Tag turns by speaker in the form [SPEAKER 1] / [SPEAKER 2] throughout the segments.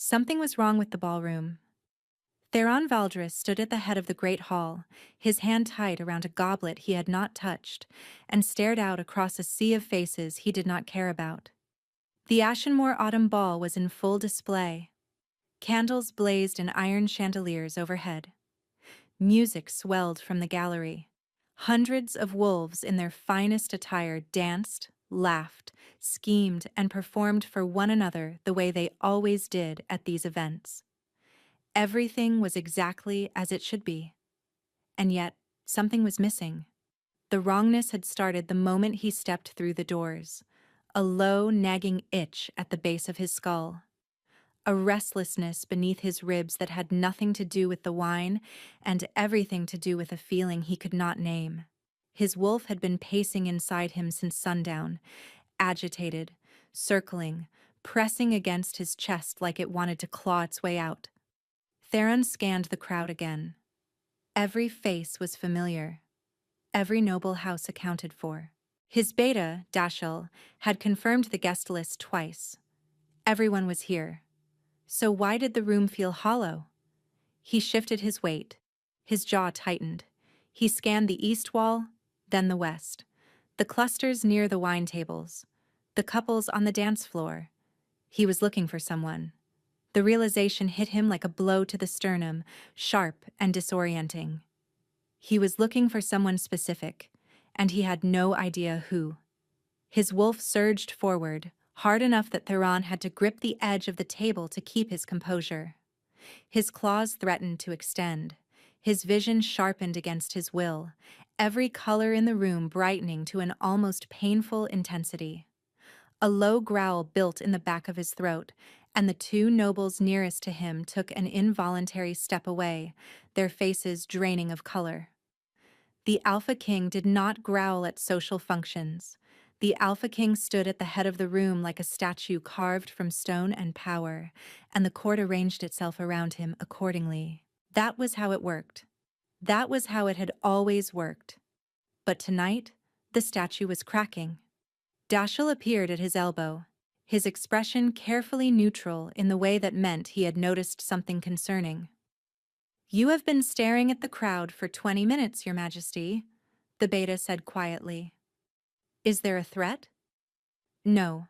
[SPEAKER 1] Something was wrong with the ballroom. Theron Valdris stood at the head of the great hall, his hand tight around a goblet he had not touched, and stared out across a sea of faces he did not care about. The Ashenmore Autumn Ball was in full display. Candles blazed in iron chandeliers overhead. Music swelled from the gallery. Hundreds of wolves in their finest attire danced, laughed, schemed, and performed for one another the way they always did at these events. Everything was exactly as it should be. And yet, something was missing. The wrongness had started the moment he stepped through the doors. A low, nagging itch at the base of his skull. A restlessness beneath his ribs that had nothing to do with the wine and everything to do with a feeling he could not name. His wolf had been pacing inside him since sundown, agitated, circling, pressing against his chest like it wanted to claw its way out. Theron scanned the crowd again. Every face was familiar. Every noble house accounted for. His beta, Dashiell, had confirmed the guest list twice. Everyone was here. So why did the room feel hollow? He shifted his weight. His jaw tightened. He scanned the east wall, then the west. The clusters near the wine tables. The couples on the dance floor. He was looking for someone. The realization hit him like a blow to the sternum, sharp and disorienting. He was looking for someone specific, and he had no idea who. His wolf surged forward, hard enough that Theron had to grip the edge of the table to keep his composure. His claws threatened to extend. His vision sharpened against his will, every color in the room brightening to an almost painful intensity. A low growl built in the back of his throat, and the two nobles nearest to him took an involuntary step away, their faces draining of color. The Alpha King did not growl at social functions. The Alpha King stood at the head of the room like a statue carved from stone and power, and the court arranged itself around him accordingly. That was how it worked. That was how it had always worked. But tonight, the statue was cracking. Dashiell appeared at his elbow, his expression carefully neutral in the way that meant he had noticed something concerning. "You have been staring at the crowd for 20 minutes, Your Majesty," the beta said quietly. "Is there a threat?" "No,"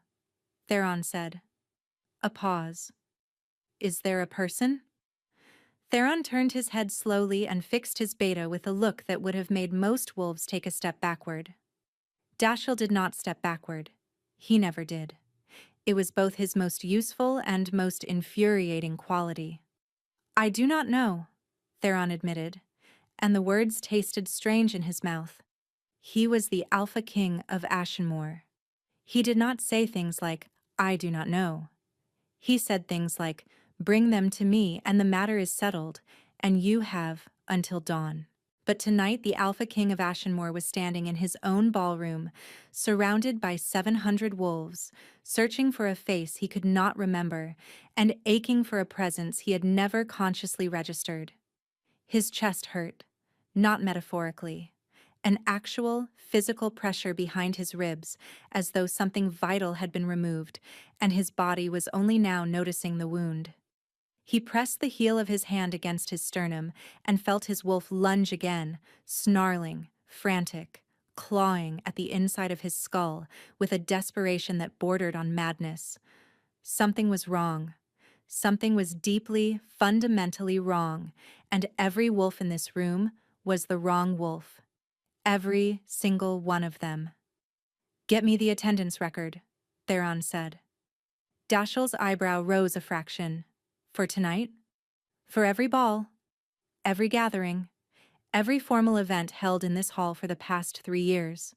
[SPEAKER 1] Theron said. A pause. "Is there a person?" Theron turned his head slowly and fixed his beta with a look that would have made most wolves take a step backward. Dashiell did not step backward. He never did. It was both his most useful and most infuriating quality. "I do not know," Theron admitted, and the words tasted strange in his mouth. He was the Alpha King of Ashenmore. He did not say things like, "I do not know." He said things like, "Bring them to me and the matter is settled, and you have until dawn." But tonight the Alpha King of Ashenmore was standing in his own ballroom, surrounded by 700 wolves, searching for a face he could not remember, and aching for a presence he had never consciously registered. His chest hurt, not metaphorically. An actual, physical pressure behind his ribs, as though something vital had been removed, and his body was only now noticing the wound. He pressed the heel of his hand against his sternum and felt his wolf lunge again, snarling, frantic, clawing at the inside of his skull with a desperation that bordered on madness. Something was wrong. Something was deeply, fundamentally wrong, and every wolf in this room was the wrong wolf. Every single one of them. "Get me the attendance record," Theron said. Dashiell's eyebrow rose a fraction. "For tonight? For every ball, every gathering, every formal event held in this hall for the past 3 years."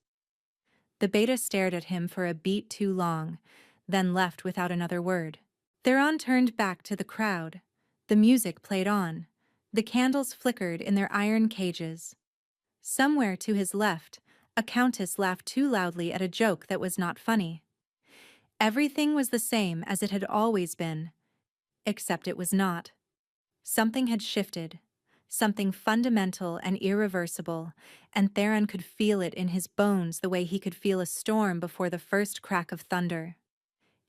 [SPEAKER 1] The beta stared at him for a beat too long, then left without another word. Theron turned back to the crowd. The music played on. The candles flickered in their iron cages. Somewhere to his left, a countess laughed too loudly at a joke that was not funny. Everything was the same as it had always been, except it was not. Something had shifted, something fundamental and irreversible, and Theron could feel it in his bones the way he could feel a storm before the first crack of thunder.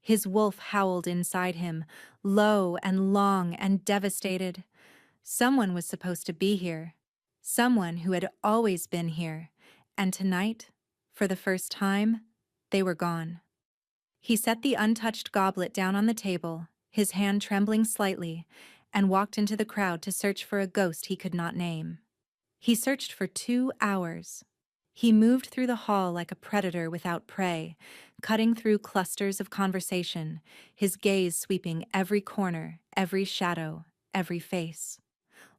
[SPEAKER 1] His wolf howled inside him, low and long and devastated. Someone was supposed to be here. Someone who had always been here. And tonight, for the first time, they were gone. He set the untouched goblet down on the table, his hand trembling slightly, and walked into the crowd to search for a ghost he could not name. He searched for 2 hours. He moved through the hall like a predator without prey, cutting through clusters of conversation, his gaze sweeping every corner, every shadow, every face.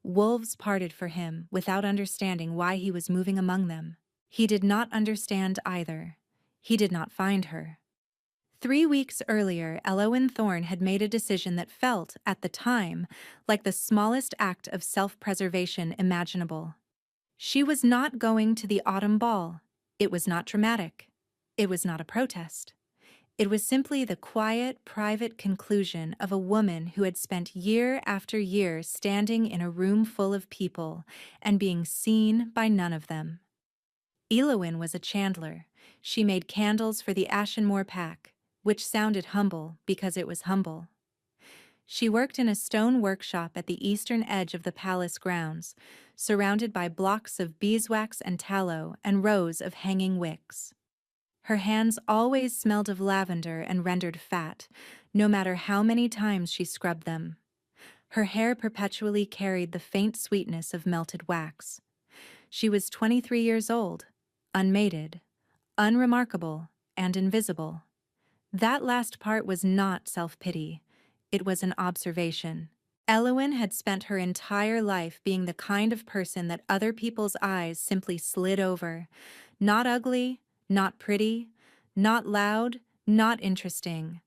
[SPEAKER 1] Wolves parted for him without understanding why he was moving among them. He did not understand either. He did not find her. 3 weeks earlier, Elowen Thorne had made a decision that felt, at the time, like the smallest act of self-preservation imaginable. She was not going to the autumn ball. It was not dramatic. It was not a protest. It was simply the quiet, private conclusion of a woman who had spent year after year standing in a room full of people and being seen by none of them. Elowyn was a chandler. She made candles for the Ashenmore pack, which sounded humble because it was humble. She worked in a stone workshop at the eastern edge of the palace grounds, surrounded by blocks of beeswax and tallow and rows of hanging wicks. Her hands always smelled of lavender and rendered fat, no matter how many times she scrubbed them. Her hair perpetually carried the faint sweetness of melted wax. She was 23 years old, unmated, unremarkable, and invisible. That last part was not self-pity. It was an observation. Elowen had spent her entire life being the kind of person that other people's eyes simply slid over. Not ugly, not pretty, not loud, not interesting.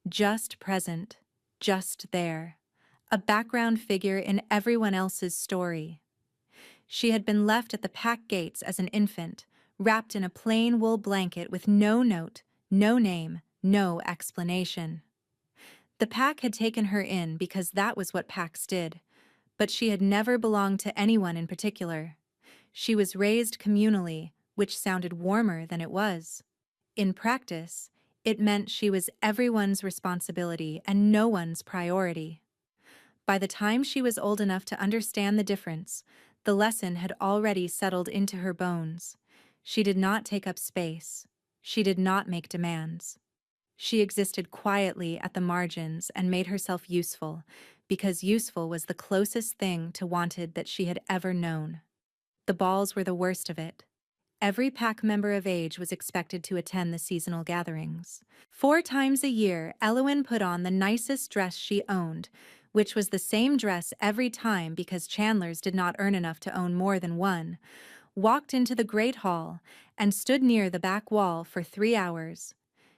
[SPEAKER 1] Just present, just there. A background figure in everyone else's story. She had been left at the pack gates as an infant, wrapped in a plain wool blanket with no note, no name, no explanation. The pack had taken her in because that was what packs did, but she had never belonged to anyone in particular. She was raised communally, which sounded warmer than it was. In practice, it meant she was everyone's responsibility and no one's priority. By the time she was old enough to understand the difference, the lesson had already settled into her bones. She did not take up space. She did not make demands. She existed quietly at the margins and made herself useful, because useful was the closest thing to wanted that she had ever known. The balls were the worst of it. Every pack member of age was expected to attend the seasonal gatherings. 4 times a year, Elowen put on the nicest dress she owned, which was the same dress every time because chandlers did not earn enough to own more than one, walked into the great hall, and stood near the back wall for 3 hours.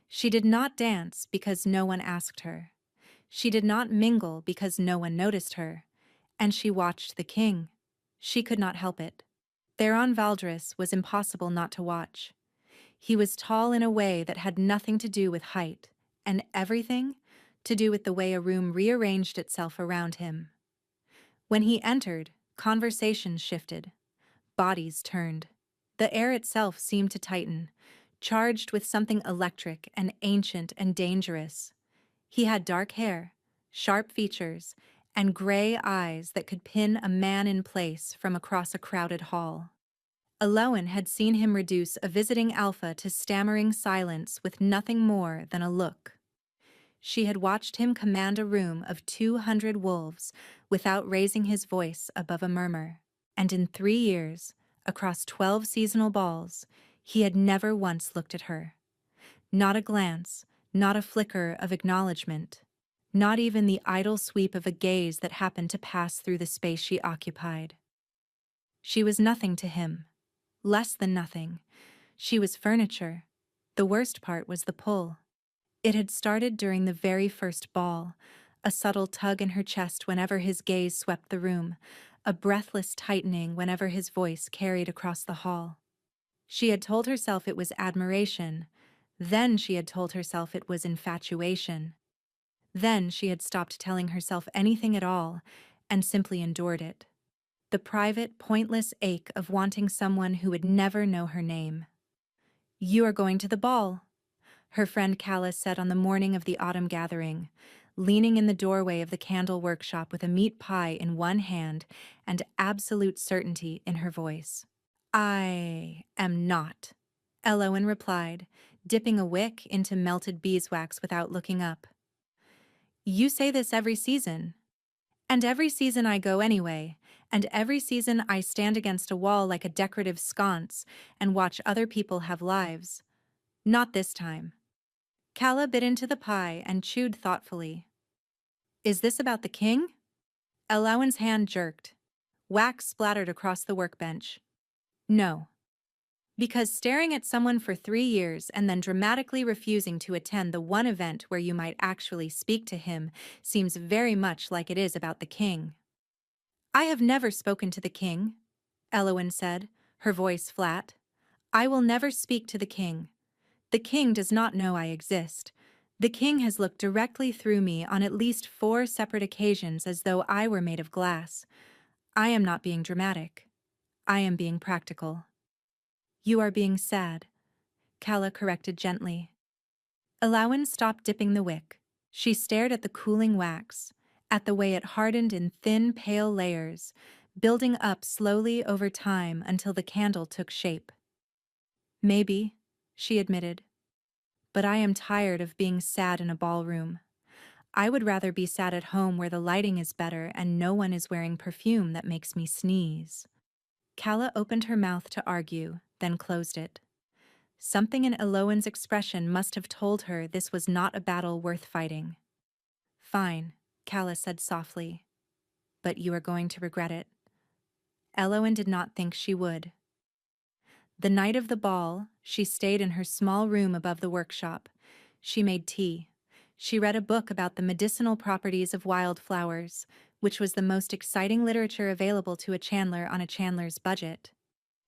[SPEAKER 1] She did not dance because no one asked her. She did not mingle because no one noticed her. And she watched the king. She could not help it. Theron Valdris was impossible not to watch. He was tall in a way that had nothing to do with height, and everything to do with the way a room rearranged itself around him. When he entered, conversation shifted. Bodies turned. The air itself seemed to tighten, charged with something electric and ancient and dangerous. He had dark hair, sharp features, and gray eyes that could pin a man in place from across a crowded hall. Elowen had seen him reduce a visiting alpha to stammering silence with nothing more than a look. She had watched him command a room of 200 wolves without raising his voice above a murmur. And in 3 years, across 12 seasonal balls, he had never once looked at her. Not a glance, not a flicker of acknowledgement, not even the idle sweep of a gaze that happened to pass through the space she occupied. She was nothing to him, less than nothing. She was furniture. The worst part was the pull. It had started during the very first ball, a subtle tug in her chest whenever his gaze swept the room, a breathless tightening whenever his voice carried across the hall. She had told herself it was admiration. Then she had told herself it was infatuation. Then she had stopped telling herself anything at all and simply endured it. The private, pointless ache of wanting someone who would never know her name. "You are going to the ball." her friend Calla said on the morning of the autumn gathering, leaning in the doorway of the candle workshop with a meat pie in one hand and absolute certainty in her voice. I am not, Elowen replied, dipping a wick into melted beeswax without looking up. You say this every season. And every season I go anyway, and every season I stand against a wall like a decorative sconce and watch other people have lives. Not this time. Calla bit into the pie and chewed thoughtfully. Is this about the king? Elowen's hand jerked. Wax splattered across the workbench. No. Because staring at someone for 3 years and then dramatically refusing to attend the one event where you might actually speak to him seems very much like it is about the king. I have never spoken to the king, Elowen said, her voice flat. I will never speak to the king. The king does not know I exist. The king has looked directly through me on at least 4 separate occasions as though I were made of glass. I am not being dramatic. I am being practical. You are being sad, Calla corrected gently. Elowen stopped dipping the wick. She stared at the cooling wax, at the way it hardened in thin, pale layers, building up slowly over time until the candle took shape. Maybe, she admitted, but I am tired of being sad in a ballroom. I would rather be sad at home where the lighting is better and no one is wearing perfume that makes me sneeze. Calla opened her mouth to argue, then closed it. Something in Elowen's expression must have told her this was not a battle worth fighting. Fine, Calla said softly, but you are going to regret it. Elowen did not think she would. The night of the ball, she stayed in her small room above the workshop. She made tea. She read a book about the medicinal properties of wildflowers, which was the most exciting literature available to a Chandler on a Chandler's budget.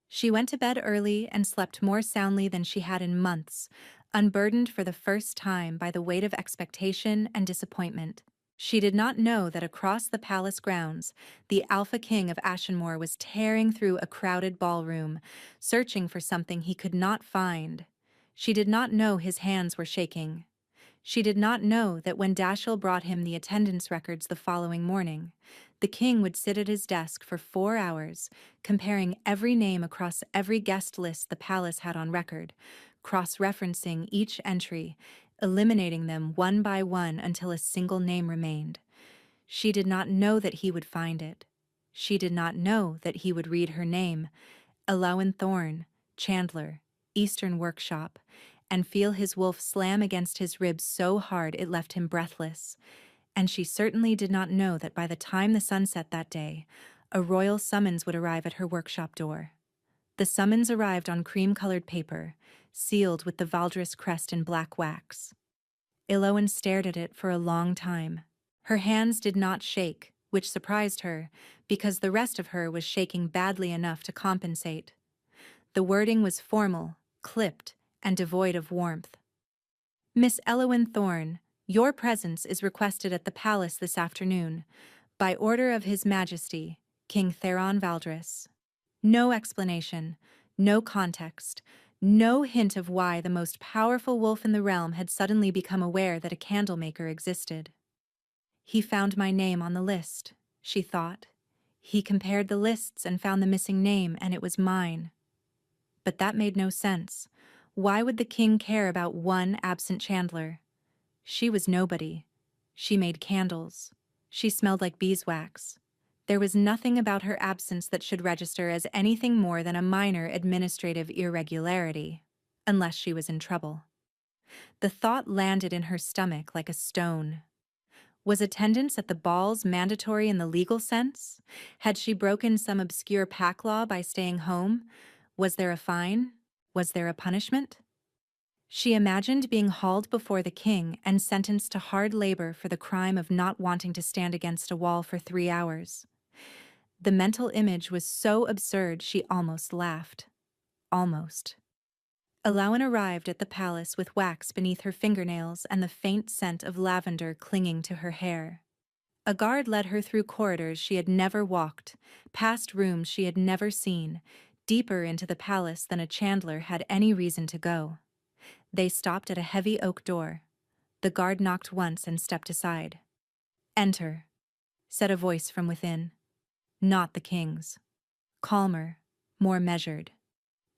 [SPEAKER 1] She went to bed early and slept more soundly than she had in months, unburdened for the first time by the weight of expectation and disappointment. She did not know that across the palace grounds, the Alpha King of Ashenmore was tearing through a crowded ballroom, searching for something he could not find. She did not know his hands were shaking. She did not know that when Dashiell brought him the attendance records the following morning, the king would sit at his desk for 4 hours, comparing every name across every guest list the palace had on record, cross-referencing each entry, eliminating them one by one until a single name remained. She did not know that he would find it. She did not know that he would read her name, Elowen Thorne, Chandler, Eastern Workshop, and feel his wolf slam against his ribs so hard it left him breathless. And she certainly did not know that by the time the sun set that day, a royal summons would arrive at her workshop door. The summons arrived on cream-colored paper, sealed with the Valdris crest in black wax. Elowen stared at it for a long time. Her hands did not shake, which surprised her, because the rest of her was shaking badly enough to compensate. The wording was formal, clipped, and devoid of warmth. Miss Elowen Thorne, your presence is requested at the palace this afternoon, by order of His Majesty, King Theron Valdris. No explanation, no context, no hint of why the most powerful wolf in the realm had suddenly become aware that a candlemaker existed. He found my name on the list, she thought. He compared the lists and found the missing name, and it was mine. But that made no sense. Why would the king care about one absent Chandler? She was nobody. She made candles. She smelled like beeswax. There was nothing about her absence that should register as anything more than a minor administrative irregularity, unless she was in trouble. The thought landed in her stomach like a stone. Was attendance at the balls mandatory in the legal sense? Had she broken some obscure pack law by staying home? Was there a fine? Was there a punishment? She imagined being hauled before the king and sentenced to hard labor for the crime of not wanting to stand against a wall for 3 hours. The mental image was so absurd she almost laughed. Almost. Elowen arrived at the palace with wax beneath her fingernails and the faint scent of lavender clinging to her hair. A guard led her through corridors she had never walked, past rooms she had never seen, deeper into the palace than a Chandler had any reason to go. They stopped at a heavy oak door. The guard knocked once and stepped aside. "Enter," said a voice from within. Not the king's. Calmer, more measured.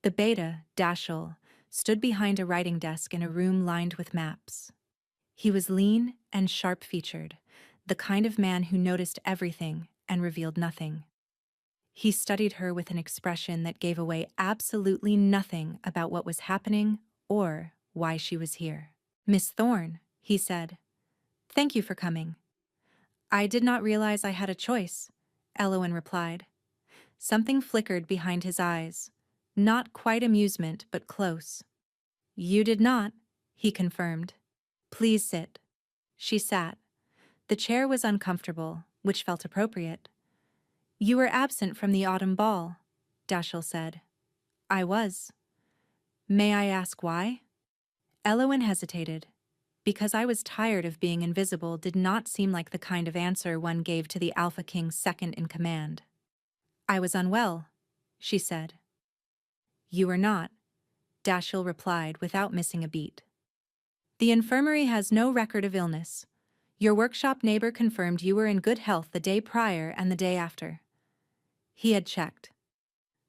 [SPEAKER 1] The beta, Dashiell, stood behind a writing desk in a room lined with maps. He was lean and sharp-featured, the kind of man who noticed everything and revealed nothing. He studied her with an expression that gave away absolutely nothing about what was happening or why she was here. "Miss Thorne," he said. "Thank you for coming." "I did not realize I had a choice," Elowen replied. Something flickered behind his eyes. Not quite amusement, but close. "You did not," he confirmed. "Please sit." She sat. The chair was uncomfortable, which felt appropriate. "You were absent from the autumn ball," Dashiell said. "I was." "May I ask why?" Elowen hesitated. Because I was tired of being invisible did not seem like the kind of answer one gave to the Alpha King's second in command. "I was unwell," she said. "You were not," Dashiell replied without missing a beat. "The infirmary has no record of illness. Your workshop neighbor confirmed you were in good health the day prior and the day after." He had checked.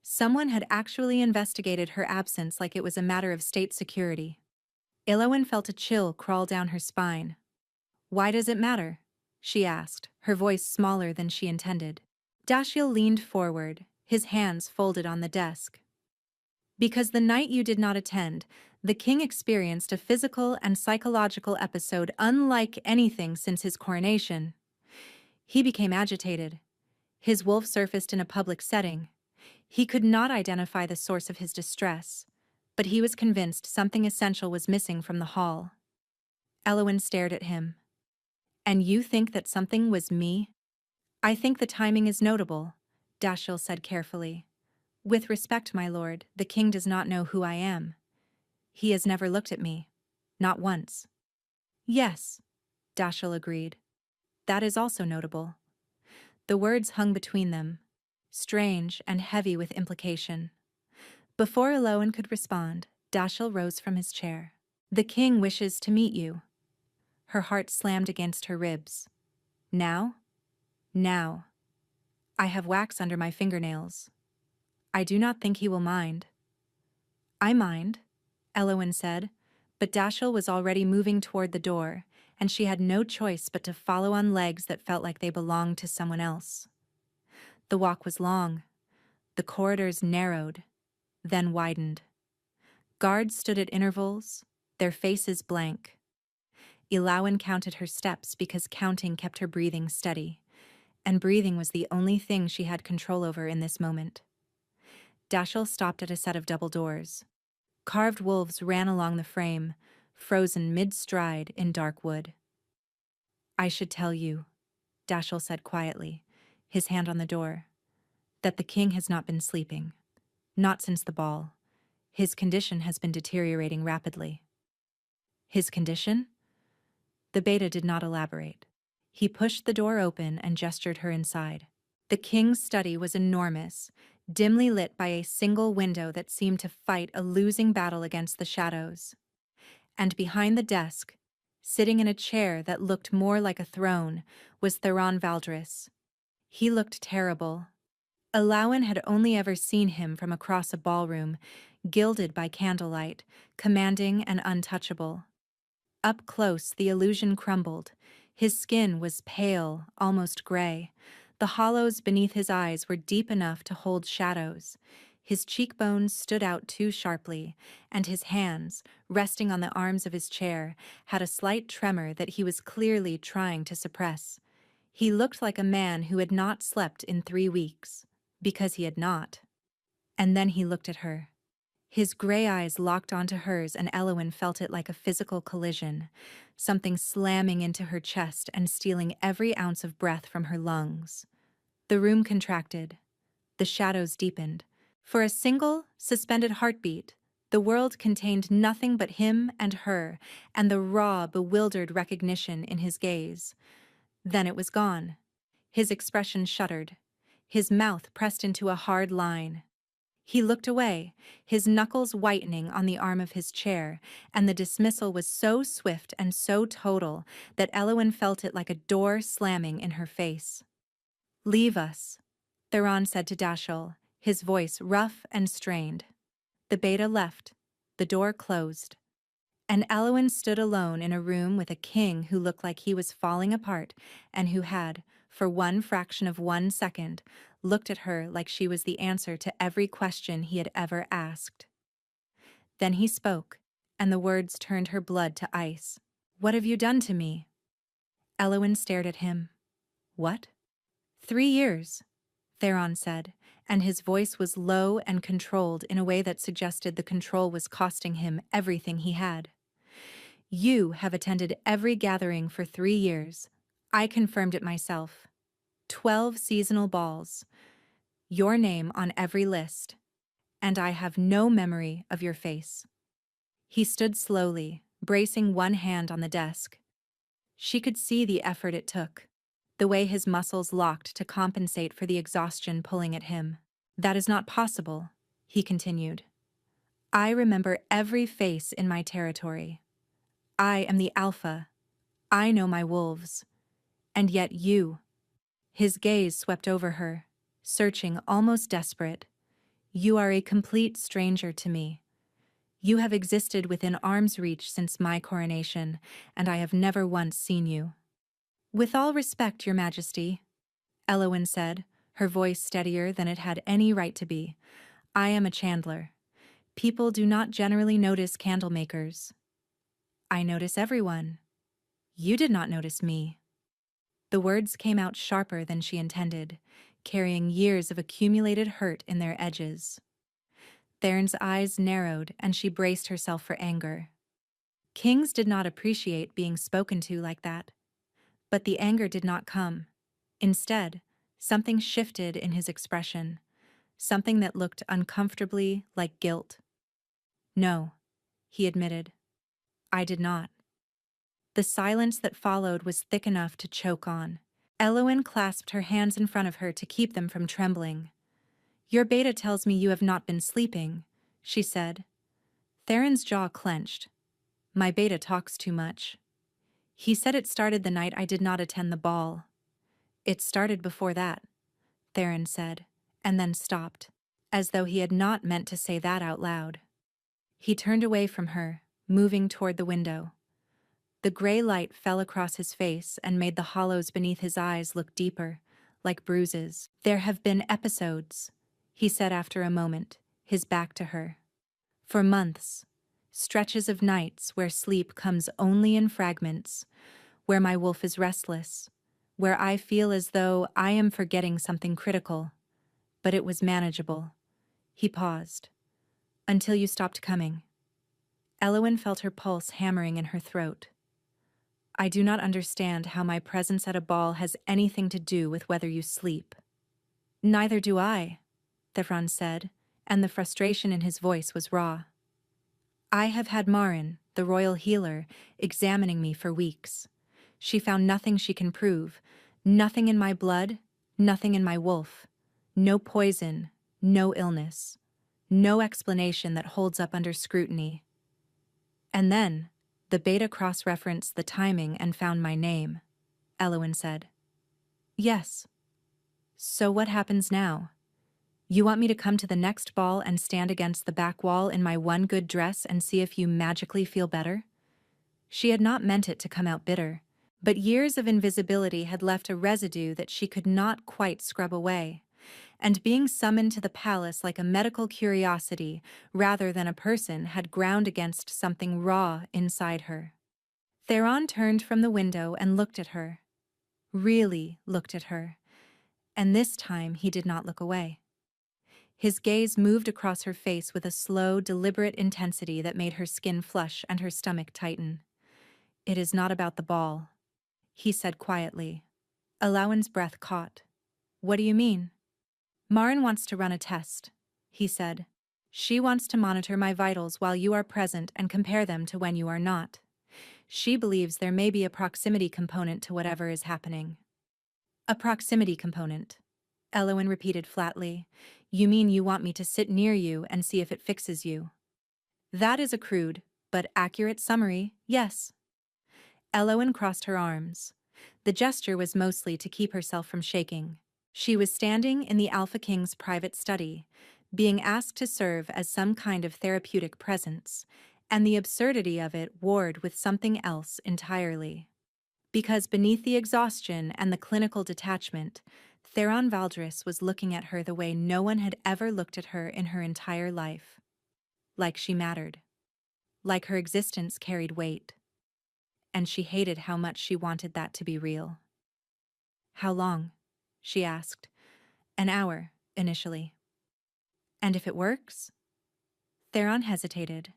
[SPEAKER 1] Someone had actually investigated her absence like it was a matter of state security. Elowen felt a chill crawl down her spine. "Why does it matter?" she asked, her voice smaller than she intended. Dashiell leaned forward, his hands folded on the desk. "Because the night you did not attend, the king experienced a physical and psychological episode unlike anything since his coronation. He became agitated. His wolf surfaced in a public setting. He could not identify the source of his distress, but he was convinced something essential was missing from the hall." Elowen stared at him. "And you think that something was me?" "I think the timing is notable," Dashiell said carefully. "With respect, my lord, the king does not know who I am. He has never looked at me. Not once." "Yes," Dashiell agreed. "That is also notable." The words hung between them, strange and heavy with implication. Before Elowen could respond, Dashiell rose from his chair. "The king wishes to meet you." Her heart slammed against her ribs. "Now?" "Now. I have wax under my fingernails. I do not think he will mind." "I mind," Elowen said, but Dashiell was already moving toward the door, and she had no choice but to follow on legs that felt like they belonged to someone else. The walk was long. The corridors narrowed, then widened. Guards stood at intervals, their faces blank. Elowen counted her steps because counting kept her breathing steady, and breathing was the only thing she had control over in this moment. Dashiell stopped at a set of double doors. Carved wolves ran along the frame, frozen mid-stride in dark wood. "I should tell you," Dashiell said quietly, his hand on the door, "that the king has not been sleeping. Not since the ball. His condition has been deteriorating rapidly." "His condition?" The beta did not elaborate. He pushed the door open and gestured her inside. The king's study was enormous, dimly lit by a single window that seemed to fight a losing battle against the shadows. And behind the desk, sitting in a chair that looked more like a throne, was Theron Valdris. He looked terrible. Elowen had only ever seen him from across a ballroom, gilded by candlelight, commanding and untouchable. Up close, the illusion crumbled. His skin was pale, almost gray. The hollows beneath his eyes were deep enough to hold shadows. His cheekbones stood out too sharply, and his hands, resting on the arms of his chair, had a slight tremor that he was clearly trying to suppress. He looked like a man who had not slept in 3 weeks, because he had not. And then he looked at her. His gray eyes locked onto hers, and Elowen felt it like a physical collision, something slamming into her chest and stealing every ounce of breath from her lungs. The room contracted. The shadows deepened. For a single, suspended heartbeat, the world contained nothing but him and her, and the raw, bewildered recognition in his gaze. Then it was gone. His expression shuddered. His mouth pressed into a hard line. He looked away, his knuckles whitening on the arm of his chair, and the dismissal was so swift and so total that Elowen felt it like a door slamming in her face. "Leave us," Theron said to Dashel, his voice rough and strained. The beta left. The door closed. And Elowen stood alone in a room with a king who looked like he was falling apart and who had, for one fraction of 1 second, looked at her like she was the answer to every question he had ever asked. Then he spoke, and the words turned her blood to ice. "What have you done to me?" Elowen stared at him. "What?" "3 years," Theron said, and his voice was low and controlled in a way that suggested the control was costing him everything he had. "You have attended every gathering for 3 years. I confirmed it myself. 12 seasonal balls. Your name on every list. And I have no memory of your face." He stood slowly, bracing one hand on the desk. She could see the effort it took, the way his muscles locked to compensate for the exhaustion pulling at him. "That is not possible," he continued. "I remember every face in my territory. I am the alpha. I know my wolves. And yet you—" His gaze swept over her, searching, almost desperate. "You are a complete stranger to me. You have existed within arm's reach since my coronation, and I have never once seen you." "With all respect, Your Majesty," Elowen said, her voice steadier than it had any right to be, "I am a chandler. People do not generally notice candlemakers." "I notice everyone. You did not notice me." The words came out sharper than she intended, carrying years of accumulated hurt in their edges. Theron's eyes narrowed, and she braced herself for anger. Kings did not appreciate being spoken to like that. But the anger did not come. Instead, something shifted in his expression, something that looked uncomfortably like guilt. "No," he admitted. "I did not." The silence that followed was thick enough to choke on. Elowen clasped her hands in front of her to keep them from trembling. "Your beta tells me you have not been sleeping," she said. Theron's jaw clenched. "My beta talks too much. He said it started the night I did not attend the ball." "It started before that," Theron said, and then stopped, as though he had not meant to say that out loud. He turned away from her, moving toward the window. The gray light fell across his face and made the hollows beneath his eyes look deeper, like bruises. "There have been episodes," he said after a moment, his back to her. "For months. Stretches of nights where sleep comes only in fragments, where my wolf is restless, where I feel as though I am forgetting something critical. But it was manageable." He paused. "Until you stopped coming." Elowen felt her pulse hammering in her throat. "I do not understand how my presence at a ball has anything to do with whether you sleep." "Neither do I," Theron said, and the frustration in his voice was raw. "I have had Marin, the royal healer, examining me for weeks. She found nothing she can prove, nothing in my blood, nothing in my wolf. No poison, no illness, no explanation that holds up under scrutiny. And then, the beta cross-referenced the timing and found my name," Elowen said. "Yes. So what happens now? You want me to come to the next ball and stand against the back wall in my one good dress and see if you magically feel better?" She had not meant it to come out bitter, but years of invisibility had left a residue that she could not quite scrub away, and being summoned to the palace like a medical curiosity rather than a person had ground against something raw inside her. Theron turned from the window and looked at her. Really looked at her. And this time he did not look away. His gaze moved across her face with a slow, deliberate intensity that made her skin flush and her stomach tighten. "It is not about the ball," he said quietly. Elowen's breath caught. "What do you mean?" "Marin wants to run a test," he said. "She wants to monitor my vitals while you are present and compare them to when you are not. She believes there may be a proximity component to whatever is happening." "A proximity component," Elowen repeated flatly. You mean you want me to sit near you and see if it fixes you? That is a crude, but accurate summary, yes. Elowen crossed her arms. The gesture was mostly to keep herself from shaking. She was standing in the Alpha King's private study, being asked to serve as some kind of therapeutic presence, and the absurdity of it warred with something else entirely. Because beneath the exhaustion and the clinical detachment, Theron Valdris was looking at her the way no one had ever looked at her in her entire life. Like she mattered. Like her existence carried weight. And she hated how much she wanted that to be real. How long? She asked. An hour, initially. And if it works? Theron hesitated.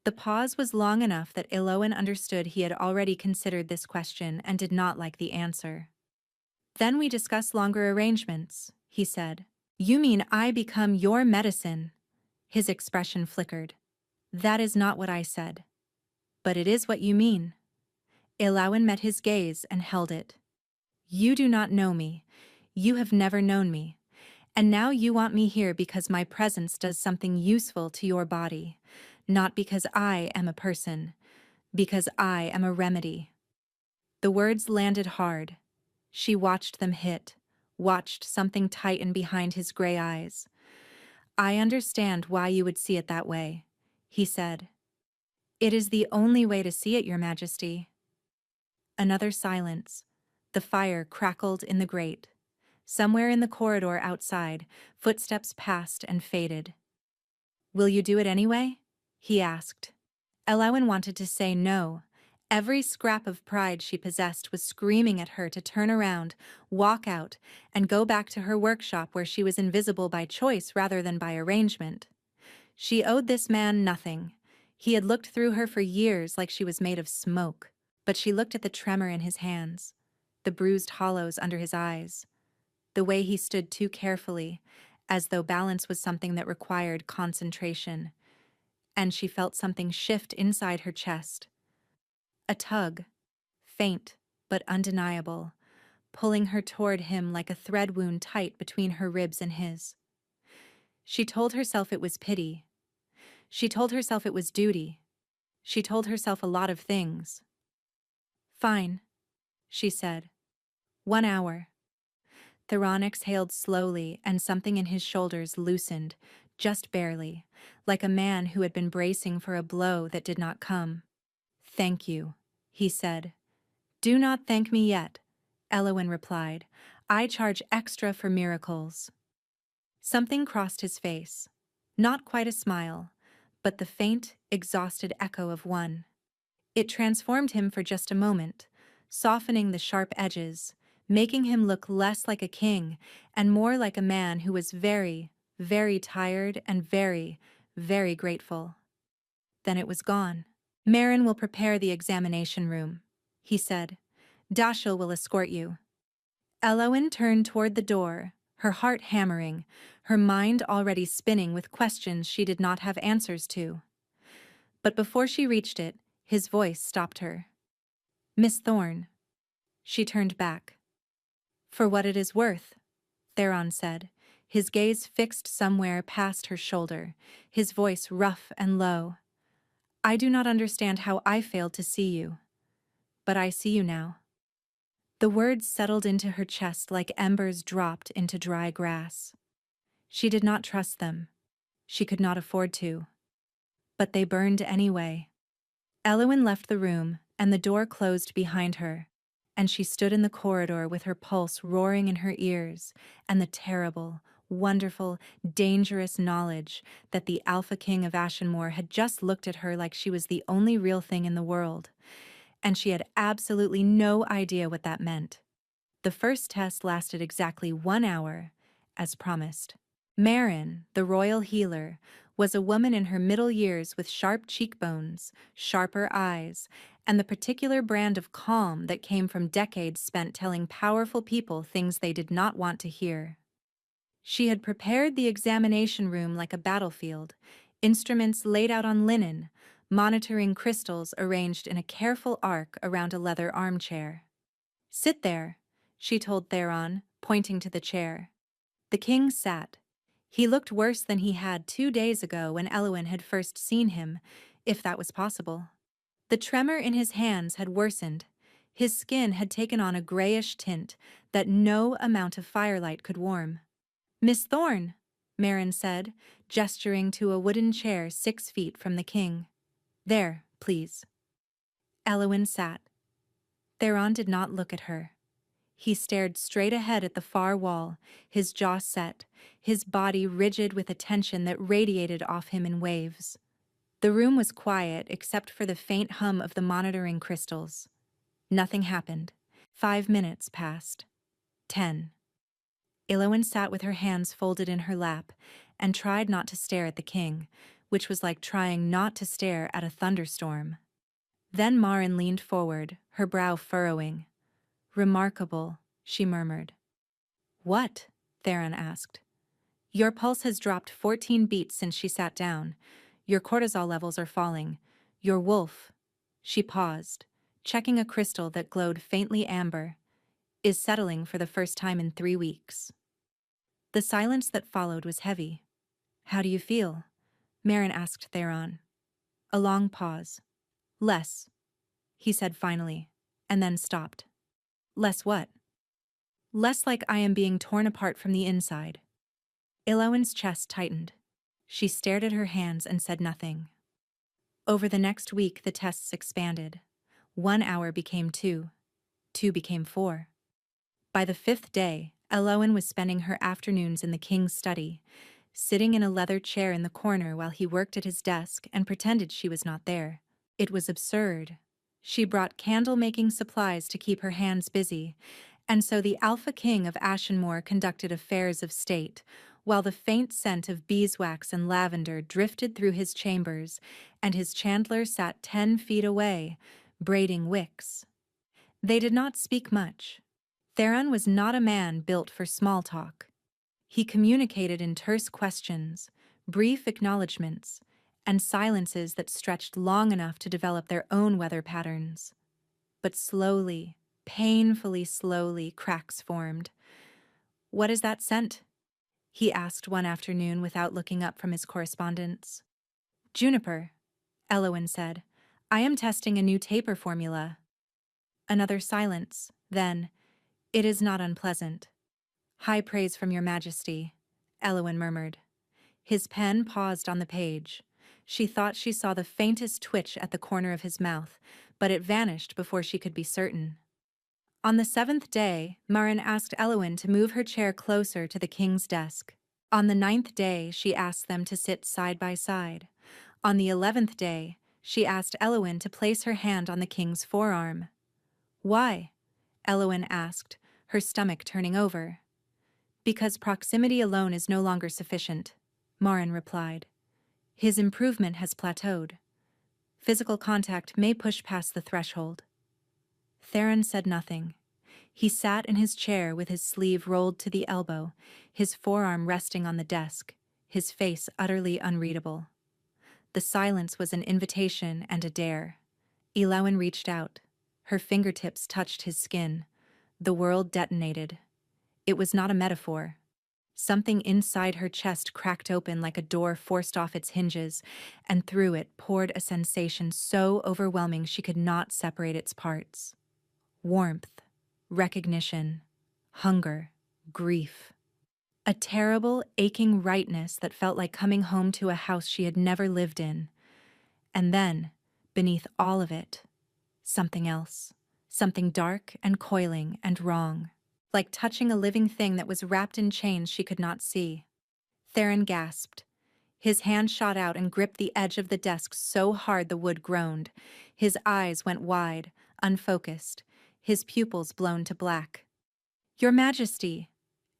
[SPEAKER 1] The pause was long enough that Elowen understood he had already considered this question and did not like the answer. Then we discuss longer arrangements, he said. You mean I become your medicine? His expression flickered. That is not what I said. But it is what you mean. Elowen met his gaze and held it. You do not know me. You have never known me. And now you want me here because my presence does something useful to your body. Not because I am a person. Because I am a remedy. The words landed hard. She watched them hit, watched something tighten behind his gray eyes. I understand why you would see it that way, he said. It is the only way to see it, Your Majesty. Another silence. The fire crackled in the grate. Somewhere in the corridor outside, footsteps passed and faded. Will you do it anyway? He asked. Elowen wanted to say no. Every scrap of pride she possessed was screaming at her to turn around, walk out, and go back to her workshop where she was invisible by choice rather than by arrangement. She owed this man nothing. He had looked through her for years like she was made of smoke, but she looked at the tremor in his hands, the bruised hollows under his eyes, the way he stood too carefully, as though balance was something that required concentration, and she felt something shift inside her chest. A tug, faint but undeniable, pulling her toward him like a thread wound tight between her ribs and his. She told herself it was pity. She told herself it was duty. She told herself a lot of things. Fine, she said. 1 hour. Theron exhaled slowly and something in his shoulders loosened, just barely, like a man who had been bracing for a blow that did not come. Thank you, he said. Do not thank me yet, Elowen replied. I charge extra for miracles. Something crossed his face. Not quite a smile, but the faint, exhausted echo of one. It transformed him for just a moment, softening the sharp edges, making him look less like a king and more like a man who was very, very tired and very, very grateful. Then it was gone. Marin will prepare the examination room, he said. Dashiell will escort you. Elowen turned toward the door, her heart hammering, her mind already spinning with questions she did not have answers to. But before she reached it, his voice stopped her. Miss Thorne. She turned back. For what it is worth, Theron said, his gaze fixed somewhere past her shoulder, his voice rough and low. I do not understand how I failed to see you. But I see you now. The words settled into her chest like embers dropped into dry grass. She did not trust them. She could not afford to. But they burned anyway. Elowen left the room, and the door closed behind her, and she stood in the corridor with her pulse roaring in her ears, and the terrible, wonderful, dangerous knowledge that the Alpha King of Ashenmoor had just looked at her like she was the only real thing in the world, and she had absolutely no idea what that meant. The first test lasted exactly 1 hour, as promised. Marin, the royal healer, was a woman in her middle years with sharp cheekbones, sharper eyes, and the particular brand of calm that came from decades spent telling powerful people things they did not want to hear. She had prepared the examination room like a battlefield, instruments laid out on linen, monitoring crystals arranged in a careful arc around a leather armchair. Sit there, she told Theron, pointing to the chair. The king sat. He looked worse than he had 2 days ago when Elwyn had first seen him, if that was possible. The tremor in his hands had worsened. His skin had taken on a grayish tint that no amount of firelight could warm. "Miss Thorne," Marin said, gesturing to a wooden chair 6 feet from the king. "There, please." Elwyn sat. Theron did not look at her. He stared straight ahead at the far wall, his jaw set, his body rigid with a tension that radiated off him in waves. The room was quiet except for the faint hum of the monitoring crystals. Nothing happened. 5 minutes passed. 10. Elwyn sat with her hands folded in her lap and tried not to stare at the king, which was like trying not to stare at a thunderstorm. Then Marin leaned forward, her brow furrowing. "Remarkable," she murmured. "What?" Theron asked. "Your pulse has dropped 14 beats since she sat down. Your cortisol levels are falling. Your wolf," she paused, checking a crystal that glowed faintly amber, "is settling for the first time in 3 weeks." The silence that followed was heavy. "How do you feel?" Marin asked Theron. A long pause. "Less," he said finally, and then stopped. "Less what?" "Less like I am being torn apart from the inside." Elowyn's chest tightened. She stared at her hands and said nothing. Over the next week, the tests expanded. 1 hour became 2. 2 became 4. By the 5th day, Elowyn was spending her afternoons in the king's study, sitting in a leather chair in the corner while he worked at his desk and pretended she was not there. It was absurd. She brought candle-making supplies to keep her hands busy, and so the Alpha King of Ashenmore conducted affairs of state, while the faint scent of beeswax and lavender drifted through his chambers, and his chandler sat 10 feet away, braiding wicks. They did not speak much. Theron was not a man built for small talk. He communicated in terse questions, brief acknowledgments, and silences that stretched long enough to develop their own weather patterns. But slowly, painfully slowly, cracks formed. "What is that scent?" he asked one afternoon without looking up from his correspondence. "Juniper," Elowyn said. "I am testing a new taper formula." Another silence, then, "It is not unpleasant." "High praise from your majesty," Elowyn murmured. His pen paused on the page. She thought she saw the faintest twitch at the corner of his mouth, but it vanished before she could be certain. On the 7th day, Marin asked Elowyn to move her chair closer to the king's desk. On the 9th day, she asked them to sit side by side. On the 11th day, she asked Elowyn to place her hand on the king's forearm. "Why?" Elowyn asked, her stomach turning over. "Because proximity alone is no longer sufficient," Marin replied. "His improvement has plateaued. Physical contact may push past the threshold." Theron said nothing. He sat in his chair with his sleeve rolled to the elbow, his forearm resting on the desk, his face utterly unreadable. The silence was an invitation and a dare. Elowyn reached out. Her fingertips touched his skin. The world detonated. It was not a metaphor. Something inside her chest cracked open like a door forced off its hinges, and through it poured a sensation so overwhelming she could not separate its parts. Warmth, recognition, hunger, grief. A terrible, aching rightness that felt like coming home to a house she had never lived in. And then, beneath all of it, something else. Something dark and coiling and wrong. Like touching a living thing that was wrapped in chains she could not see. Theron gasped. His hand shot out and gripped the edge of the desk so hard the wood groaned. His eyes went wide, unfocused, his pupils blown to black. "Your Majesty,"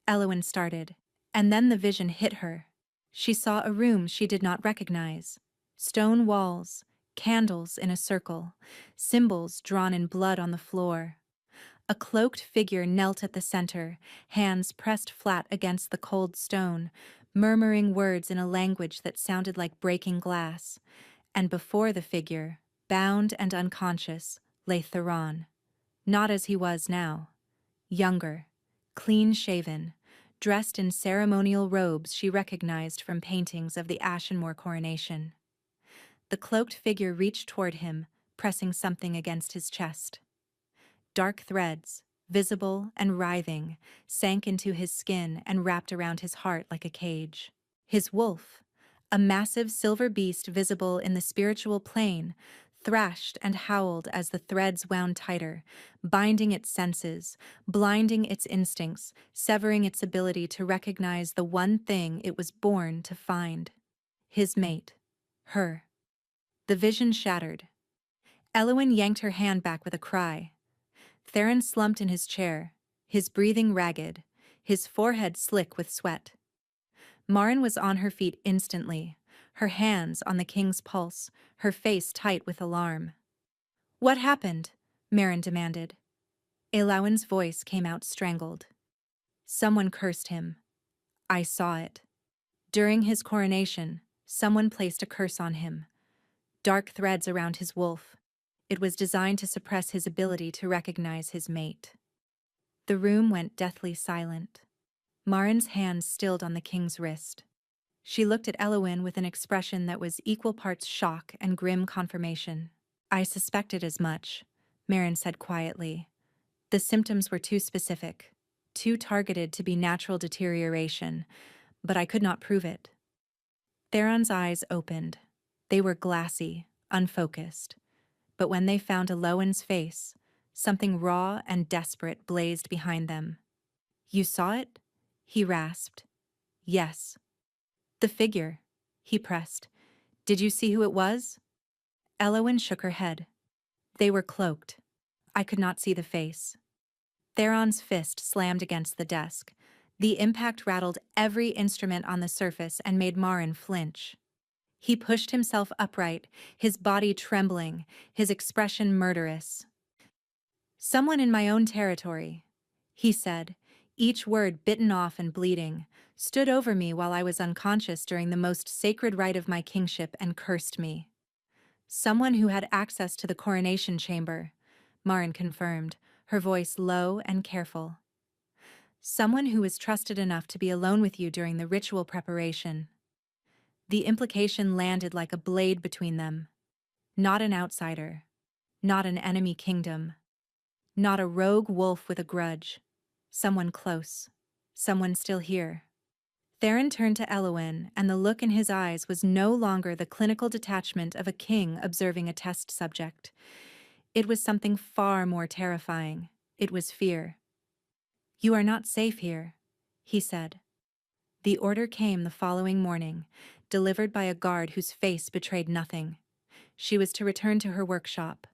[SPEAKER 1] Elowyn started, and then the vision hit her. She saw a room she did not recognize. Stone walls, candles in a circle, symbols drawn in blood on the floor. A cloaked figure knelt at the center, hands pressed flat against the cold stone, murmuring words in a language that sounded like breaking glass. And before the figure, bound and unconscious, lay Theron. Not as he was now. Younger, clean-shaven, dressed in ceremonial robes she recognized from paintings of the Ashenmore coronation. The cloaked figure reached toward him, pressing something against his chest. Dark threads, visible and writhing, sank into his skin and wrapped around his heart like a cage. His wolf, a massive silver beast visible in the spiritual plane, thrashed and howled as the threads wound tighter, binding its senses, blinding its instincts, severing its ability to recognize the one thing it was born to find. His mate. Her. The vision shattered. Elwyn yanked her hand back with a cry. Theron slumped in his chair, his breathing ragged, his forehead slick with sweat. Marin was on her feet instantly, her hands on the king's pulse, her face tight with alarm. "What happened?" Marin demanded. Elowin's voice came out strangled. "Someone cursed him. I saw it. During his coronation, someone placed a curse on him. Dark threads around his wolf. It was designed to suppress his ability to recognize his mate." The room went deathly silent. Marin's hands stilled on the king's wrist. She looked at Elowin with an expression that was equal parts shock and grim confirmation. "I suspected as much," Marin said quietly. "The symptoms were too specific, too targeted to be natural deterioration, but I could not prove it." Theron's eyes opened. They were glassy, unfocused. But when they found Elowin's face, something raw and desperate blazed behind them. "You saw it?" he rasped. "Yes." "The figure," he pressed. "Did you see who it was?" Elowin shook her head. "They were cloaked. I could not see the face." Theron's fist slammed against the desk. The impact rattled every instrument on the surface and made Marin flinch. He pushed himself upright, his body trembling, his expression murderous. "Someone in my own territory," he said, each word bitten off and bleeding, "stood over me while I was unconscious during the most sacred rite of my kingship and cursed me." "Someone who had access to the coronation chamber," Marin confirmed, her voice low and careful. "Someone who was trusted enough to be alone with you during the ritual preparation." The implication landed like a blade between them. Not an outsider. Not an enemy kingdom. Not a rogue wolf with a grudge. Someone close. Someone still here. Theron turned to Elowin, and the look in his eyes was no longer the clinical detachment of a king observing a test subject. It was something far more terrifying. It was fear. "You are not safe here," he said. The order came the following morning, delivered by a guard whose face betrayed nothing. She was to return to her workshop.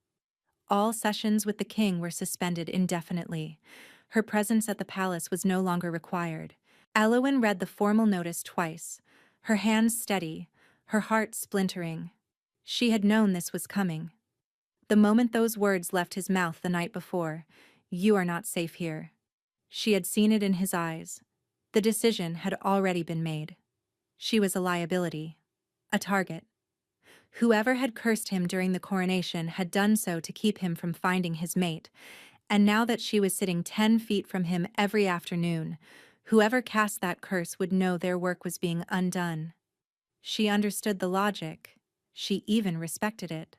[SPEAKER 1] All sessions with the king were suspended indefinitely. Her presence at the palace was no longer required. Elowin read the formal notice twice, her hands steady, her heart splintering. She had known this was coming. The moment those words left his mouth the night before, "You are not safe here." She had seen it in his eyes. The decision had already been made. She was a liability, a target. Whoever had cursed him during the coronation had done so to keep him from finding his mate, and now that she was sitting 10 feet from him every afternoon, whoever cast that curse would know their work was being undone. She understood the logic. She even respected it.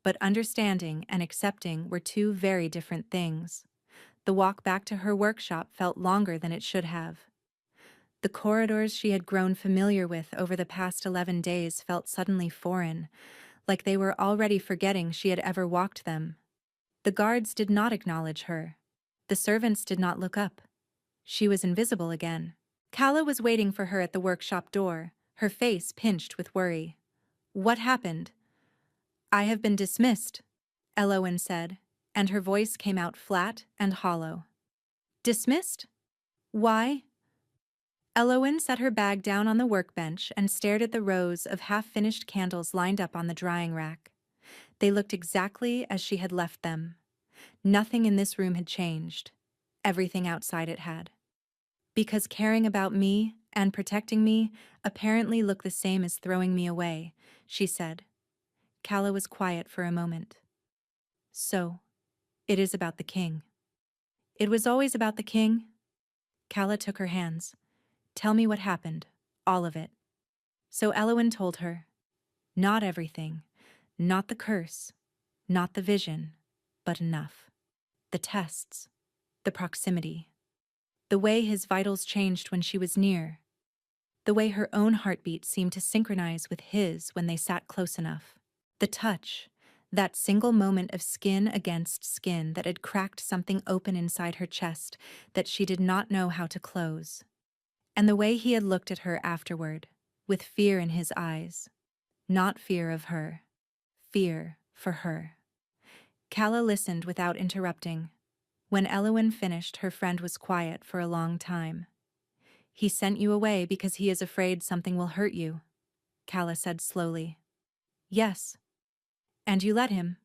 [SPEAKER 1] But understanding and accepting were two very different things. The walk back to her workshop felt longer than it should have. The corridors she had grown familiar with over the past 11 days felt suddenly foreign, like they were already forgetting she had ever walked them. The guards did not acknowledge her. The servants did not look up. She was invisible again. Calla was waiting for her at the workshop door, her face pinched with worry. "What happened?" "I have been dismissed," Elowin said, and her voice came out flat and hollow. "Dismissed? Why?" Elowin set her bag down on the workbench and stared at the rows of half-finished candles lined up on the drying rack. They looked exactly as she had left them. Nothing in this room had changed. Everything outside it had. "Because caring about me and protecting me apparently looked the same as throwing me away," she said. Calla was quiet for a moment. "So, it is about the king." "It was always about the king." Calla took her hands. Tell me what happened. All of it. So Elowyn told her. Not everything. Not the curse. Not the vision. But enough. The tests. The proximity. The way his vitals changed when she was near. The way her own heartbeat seemed to synchronize with his when they sat close enough. The touch. That single moment of skin against skin that had cracked something open inside her chest that she did not know how to close. And the way he had looked at her afterward, with fear in his eyes. Not fear of her. Fear for her. Calla listened without interrupting. When Elowyn finished, her friend was quiet for a long time. He sent you away because he is afraid something will hurt you, Calla said slowly. Yes. And you let him?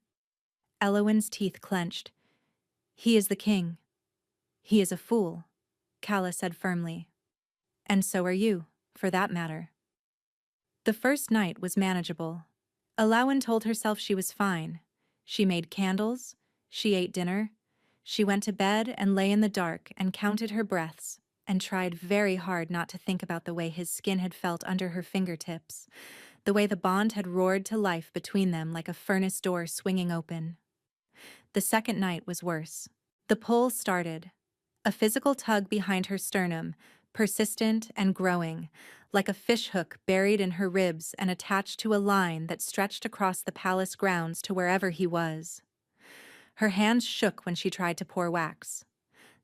[SPEAKER 1] Elowyn's teeth clenched. He is the king. He is a fool, Calla said firmly. And so are you, for that matter. The first night was manageable. Elowyn told herself she was fine. She made candles, she ate dinner, she went to bed and lay in the dark and counted her breaths, and tried very hard not to think about the way his skin had felt under her fingertips, the way the bond had roared to life between them like a furnace door swinging open. The second night was worse. The pull started. A physical tug behind her sternum, persistent and growing, like a fishhook buried in her ribs and attached to a line that stretched across the palace grounds to wherever he was. Her hands shook when she tried to pour wax.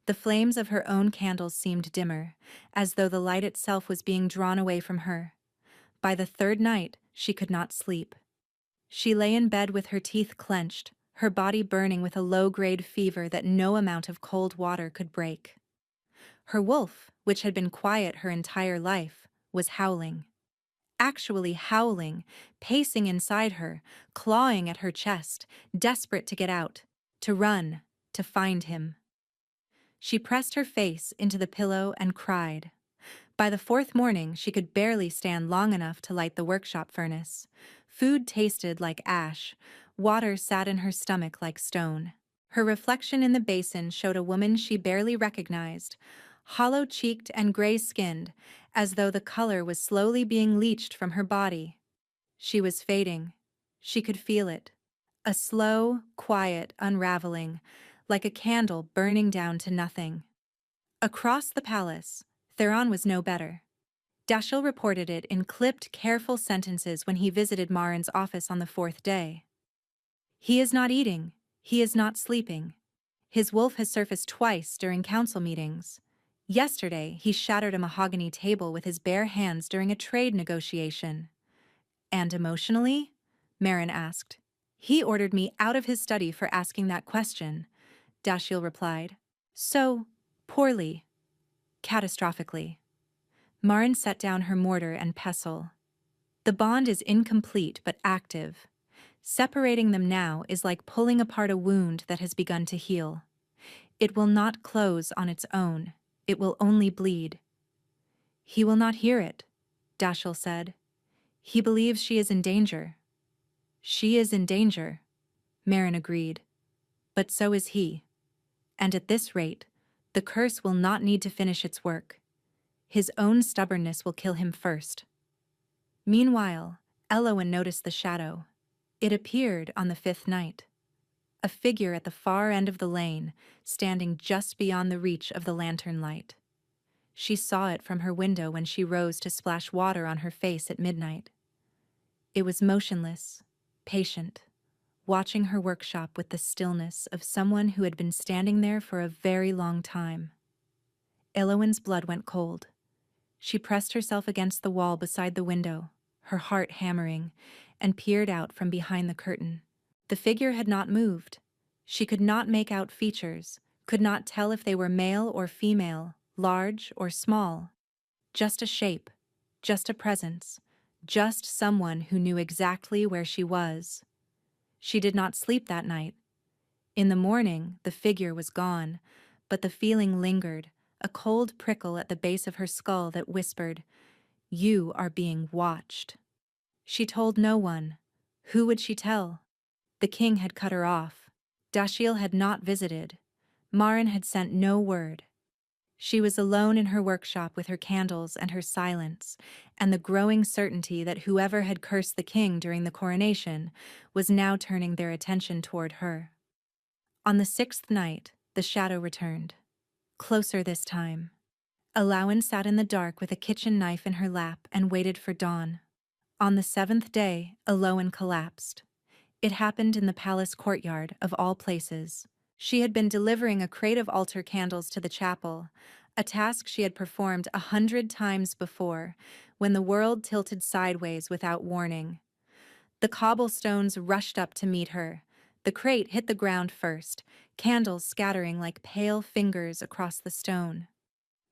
[SPEAKER 1] The flames of her own candles seemed dimmer, as though the light itself was being drawn away from her. By the third night, she could not sleep. She lay in bed with her teeth clenched, her body burning with a low-grade fever that no amount of cold water could break. Her wolf, which had been quiet her entire life, was howling. Actually howling, pacing inside her, clawing at her chest, desperate to get out, to run, to find him. She pressed her face into the pillow and cried. By the fourth morning, she could barely stand long enough to light the workshop furnace. Food tasted like ash. Water sat in her stomach like stone. Her reflection in the basin showed a woman she barely recognized, hollow-cheeked and gray-skinned, as though the color was slowly being leached from her body. She was fading. She could feel it. A slow, quiet unraveling, like a candle burning down to nothing. Across the palace, Theron was no better. Dashiell reported it in clipped, careful sentences when he visited Marin's office on the fourth day. He is not eating. He is not sleeping. His wolf has surfaced twice during council meetings. Yesterday, he shattered a mahogany table with his bare hands during a trade negotiation. And emotionally? Marin asked. He ordered me out of his study for asking that question, Dashiell replied. So, poorly. Catastrophically. Marin set down her mortar and pestle. The bond is incomplete but active. Separating them now is like pulling apart a wound that has begun to heal. It will not close on its own. It will only bleed. He will not hear it, Dashiell said. He believes she is in danger. She is in danger, Marin agreed. But so is he. And at this rate, the curse will not need to finish its work. His own stubbornness will kill him first. Meanwhile, Elowyn noticed the shadow. It appeared on the fifth night. A figure at the far end of the lane, standing just beyond the reach of the lantern light. She saw it from her window when she rose to splash water on her face at midnight. It was motionless, patient, watching her workshop with the stillness of someone who had been standing there for a very long time. Elowyn's blood went cold. She pressed herself against the wall beside the window, her heart hammering, and peered out from behind the curtain. The figure had not moved. She could not make out features, could not tell if they were male or female, large or small. Just a shape, just a presence, just someone who knew exactly where she was. She did not sleep that night. In the morning, the figure was gone, but the feeling lingered, a cold prickle at the base of her skull that whispered, "You are being watched." She told no one. Who would she tell? The king had cut her off. Dashiell had not visited. Marin had sent no word. She was alone in her workshop with her candles and her silence, and the growing certainty that whoever had cursed the king during the coronation was now turning their attention toward her. On the sixth night, the shadow returned. Closer this time. Alawen sat in the dark with a kitchen knife in her lap and waited for dawn. On the seventh day, Alawen collapsed. It happened in the palace courtyard, of all places. She had been delivering a crate of altar candles to the chapel, a task she had performed 100 times before, when the world tilted sideways without warning. The cobblestones rushed up to meet her. The crate hit the ground first, candles scattering like pale fingers across the stone.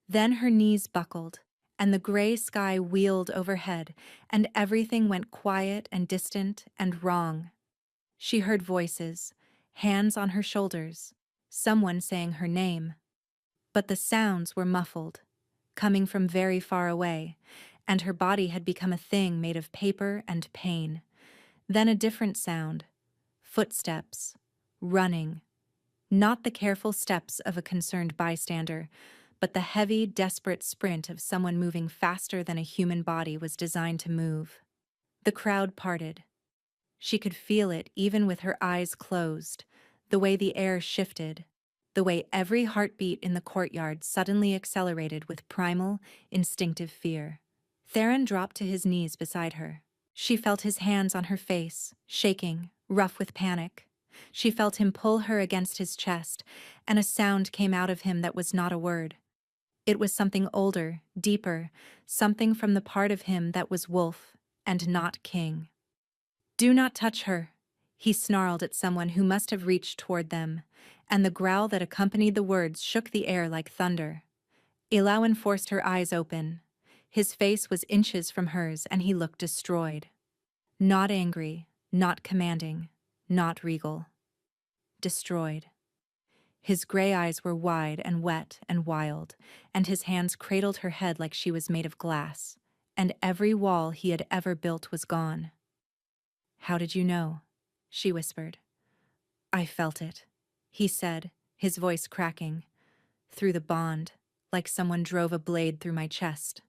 [SPEAKER 1] Then her knees buckled, and the gray sky wheeled overhead, and everything went quiet and distant and wrong. She heard voices, hands on her shoulders, someone saying her name. But the sounds were muffled, coming from very far away, and her body had become a thing made of paper and pain. Then a different sound, footsteps, running. Not the careful steps of a concerned bystander, but the heavy, desperate sprint of someone moving faster than a human body was designed to move. The crowd parted. She could feel it even with her eyes closed, the way the air shifted, the way every heartbeat in the courtyard suddenly accelerated with primal, instinctive fear. Theron dropped to his knees beside her. She felt his hands on her face, shaking, rough with panic. She felt him pull her against his chest, and a sound came out of him that was not a word. It was something older, deeper, something from the part of him that was wolf and not king. "Do not touch her," he snarled at someone who must have reached toward them, and the growl that accompanied the words shook the air like thunder. Ilawan forced her eyes open. His face was inches from hers, and he looked destroyed. Not angry, not commanding, not regal. Destroyed. His gray eyes were wide and wet and wild, and his hands cradled her head like she was made of glass, and every wall he had ever built was gone. "How did you know?" she whispered. "I felt it," he said, his voice cracking. "Through the bond, like someone drove a blade through my chest."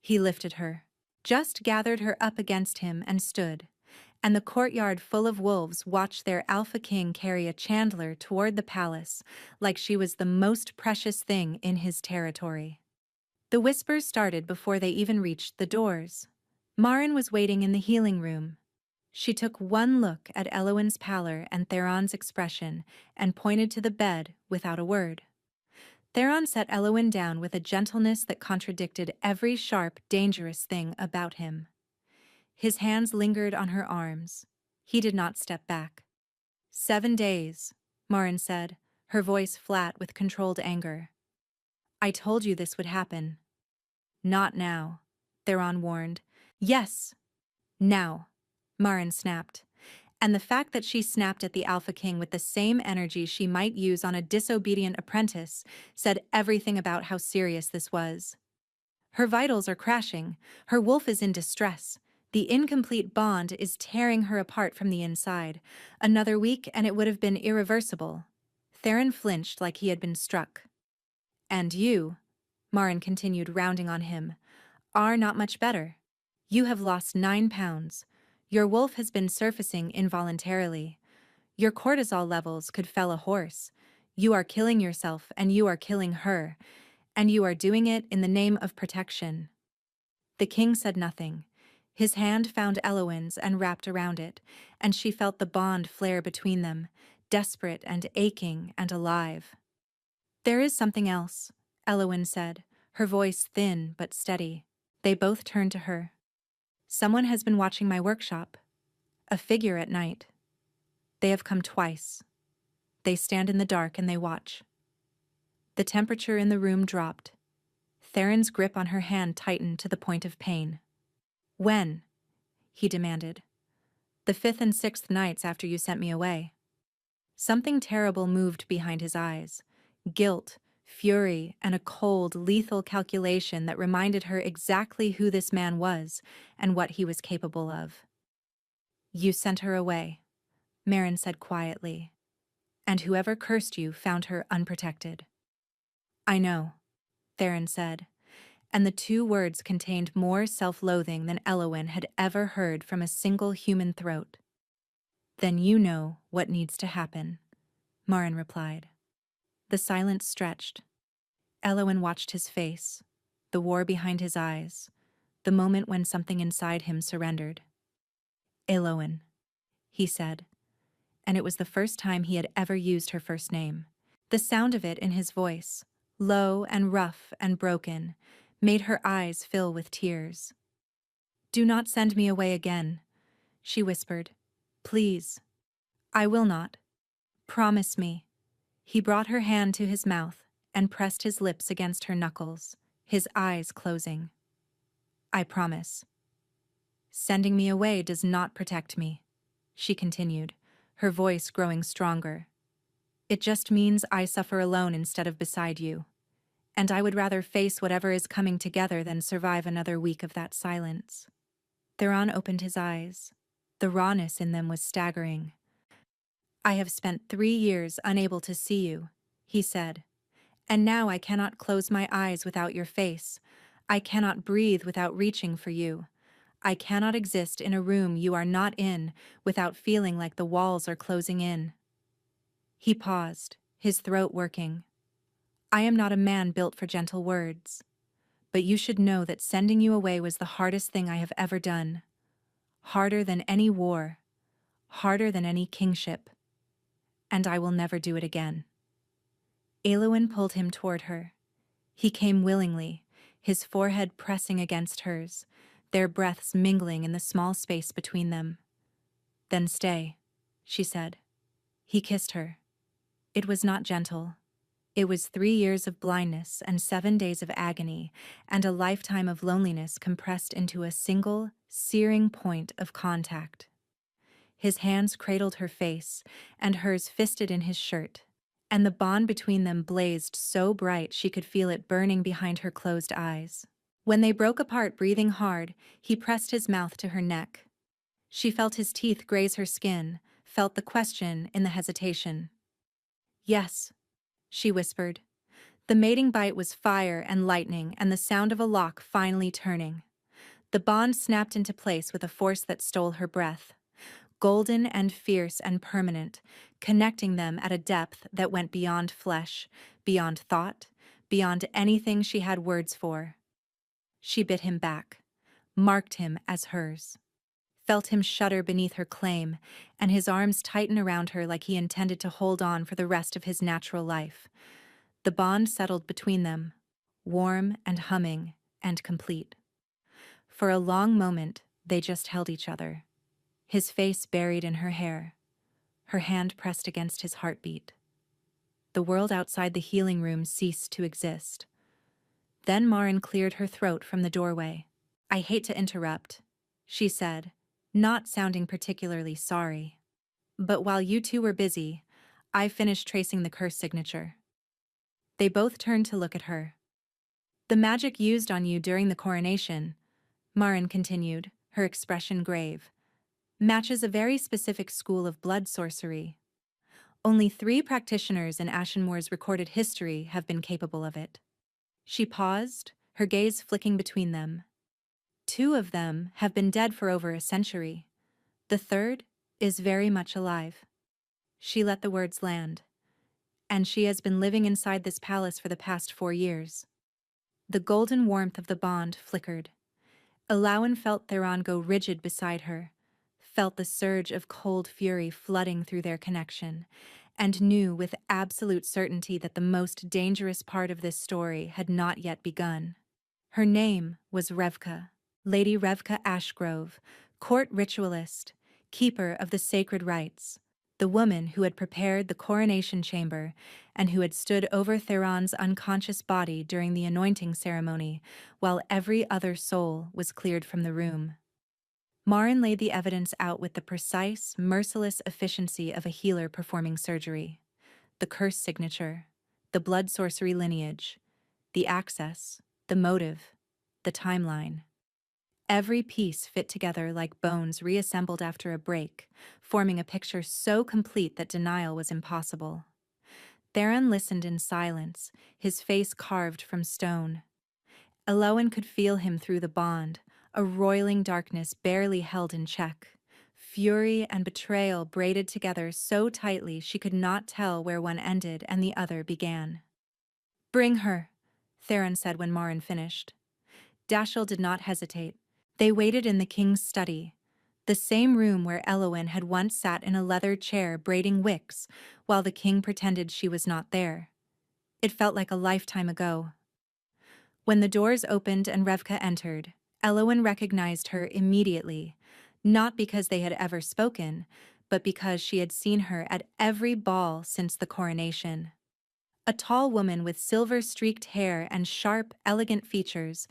[SPEAKER 1] He lifted her, just gathered her up against him and stood, and the courtyard full of wolves watched their alpha king carry a chandler toward the palace like she was the most precious thing in his territory. The whispers started before they even reached the doors. Marin was waiting in the healing room. She took one look at Elowen's pallor and Theron's expression and pointed to the bed without a word. Theron set Elowen down with a gentleness that contradicted every sharp, dangerous thing about him. His hands lingered on her arms. He did not step back. 7 days, Marin said, her voice flat with controlled anger. "I told you this would happen." "Not now," Theron warned. "Yes, now," Marin snapped. And the fact that she snapped at the Alpha King with the same energy she might use on a disobedient apprentice said everything about how serious this was. Her vitals are crashing. Her wolf is in distress. The incomplete bond is tearing her apart from the inside. Another week and it would have been irreversible. Theron flinched like he had been struck. "And you," Marin continued, rounding on him, "are not much better. You have lost 9 pounds. Your wolf has been surfacing involuntarily. Your cortisol levels could fell a horse. You are killing yourself and you are killing her. And you are doing it in the name of protection." The king said nothing. His hand found Elowen's and wrapped around it, and she felt the bond flare between them, desperate and aching and alive. "There is something else," Elowen said, her voice thin but steady. They both turned to her. "Someone has been watching my workshop. A figure at night. They have come twice. They stand in the dark and they watch." The temperature in the room dropped. Theron's grip on her hand tightened to the point of pain. "When?" he demanded. "The 5th and 6th nights after you sent me away." Something terrible moved behind his eyes. Guilt, fury, and a cold, lethal calculation that reminded her exactly who this man was and what he was capable of. "You sent her away," Marin said quietly. "And whoever cursed you found her unprotected." "I know," Theron said, and the two words contained more self-loathing than Elowin had ever heard from a single human throat. Then you know what needs to happen, Marin replied. The silence stretched. Elowin watched his face, the war behind his eyes, the moment when something inside him surrendered. Elowin, he said, and it was the first time he had ever used her first name. The sound of it in his voice, low and rough and broken, made her eyes fill with tears. "Do not send me away again," she whispered. "Please." "I will not. Promise me." He brought her hand to his mouth and pressed his lips against her knuckles, his eyes closing. "I promise." "Sending me away does not protect me," she continued, her voice growing stronger. "It just means I suffer alone instead of beside you. And I would rather face whatever is coming together than survive another week of that silence." Theron opened his eyes. The rawness in them was staggering. "I have spent 3 years unable to see you," he said. "And now I cannot close my eyes without your face. I cannot breathe without reaching for you. I cannot exist in a room you are not in without feeling like the walls are closing in." He paused, his throat working. "I am not a man built for gentle words. But you should know that sending you away was the hardest thing I have ever done. Harder than any war. Harder than any kingship. And I will never do it again." Elowin pulled him toward her. He came willingly, his forehead pressing against hers, their breaths mingling in the small space between them. "Then stay," she said. He kissed her. It was not gentle. It was 3 years of blindness and 7 days of agony, and a lifetime of loneliness compressed into a single, searing point of contact. His hands cradled her face, and hers fisted in his shirt, and the bond between them blazed so bright she could feel it burning behind her closed eyes. When they broke apart breathing hard, he pressed his mouth to her neck. She felt his teeth graze her skin, felt the question in the hesitation. "Yes," she whispered. The mating bite was fire and lightning and the sound of a lock finally turning. The bond snapped into place with a force that stole her breath. Golden and fierce and permanent, connecting them at a depth that went beyond flesh, beyond thought, beyond anything she had words for. She bit him back, marked him as hers, felt him shudder beneath her claim, and his arms tighten around her like he intended to hold on for the rest of his natural life. The bond settled between them, warm and humming and complete. For a long moment, they just held each other, his face buried in her hair, her hand pressed against his heartbeat. The world outside the healing room ceased to exist. Then Marin cleared her throat from the doorway. "I hate to interrupt," she said, not sounding particularly sorry. "But while you two were busy, I finished tracing the curse signature." They both turned to look at her. "The magic used on you during the coronation," Marin continued, her expression grave, "matches a very specific school of blood sorcery. Only 3 practitioners in Ashenmoor's recorded history have been capable of it." She paused, her gaze flicking between them. 2 of them have been dead for over a century. The third is very much alive. She let the words land. And she has been living inside this palace for the past 4 years. The golden warmth of the bond flickered. Elowin felt Theron go rigid beside her, felt the surge of cold fury flooding through their connection, and knew with absolute certainty that the most dangerous part of this story had not yet begun. Her name was Revka, Lady Revka Ashgrove, court ritualist, keeper of the sacred rites, the woman who had prepared the coronation chamber and who had stood over Theron's unconscious body during the anointing ceremony while every other soul was cleared from the room. Marin laid the evidence out with the precise, merciless efficiency of a healer performing surgery. The curse signature, the blood sorcery lineage, the access, the motive, the timeline. Every piece fit together like bones reassembled after a break, forming a picture so complete that denial was impossible. Theron listened in silence, his face carved from stone. Elowen could feel him through the bond, a roiling darkness barely held in check. Fury and betrayal braided together so tightly she could not tell where one ended and the other began. "Bring her," Theron said when Marin finished. Dashiell did not hesitate. They waited in the king's study, the same room where Elowen had once sat in a leather chair braiding wicks while the king pretended she was not there. It felt like a lifetime ago. When the doors opened and Revka entered, Elowen recognized her immediately, not because they had ever spoken, but because she had seen her at every ball since the coronation. A tall woman with silver-streaked hair and sharp, elegant features,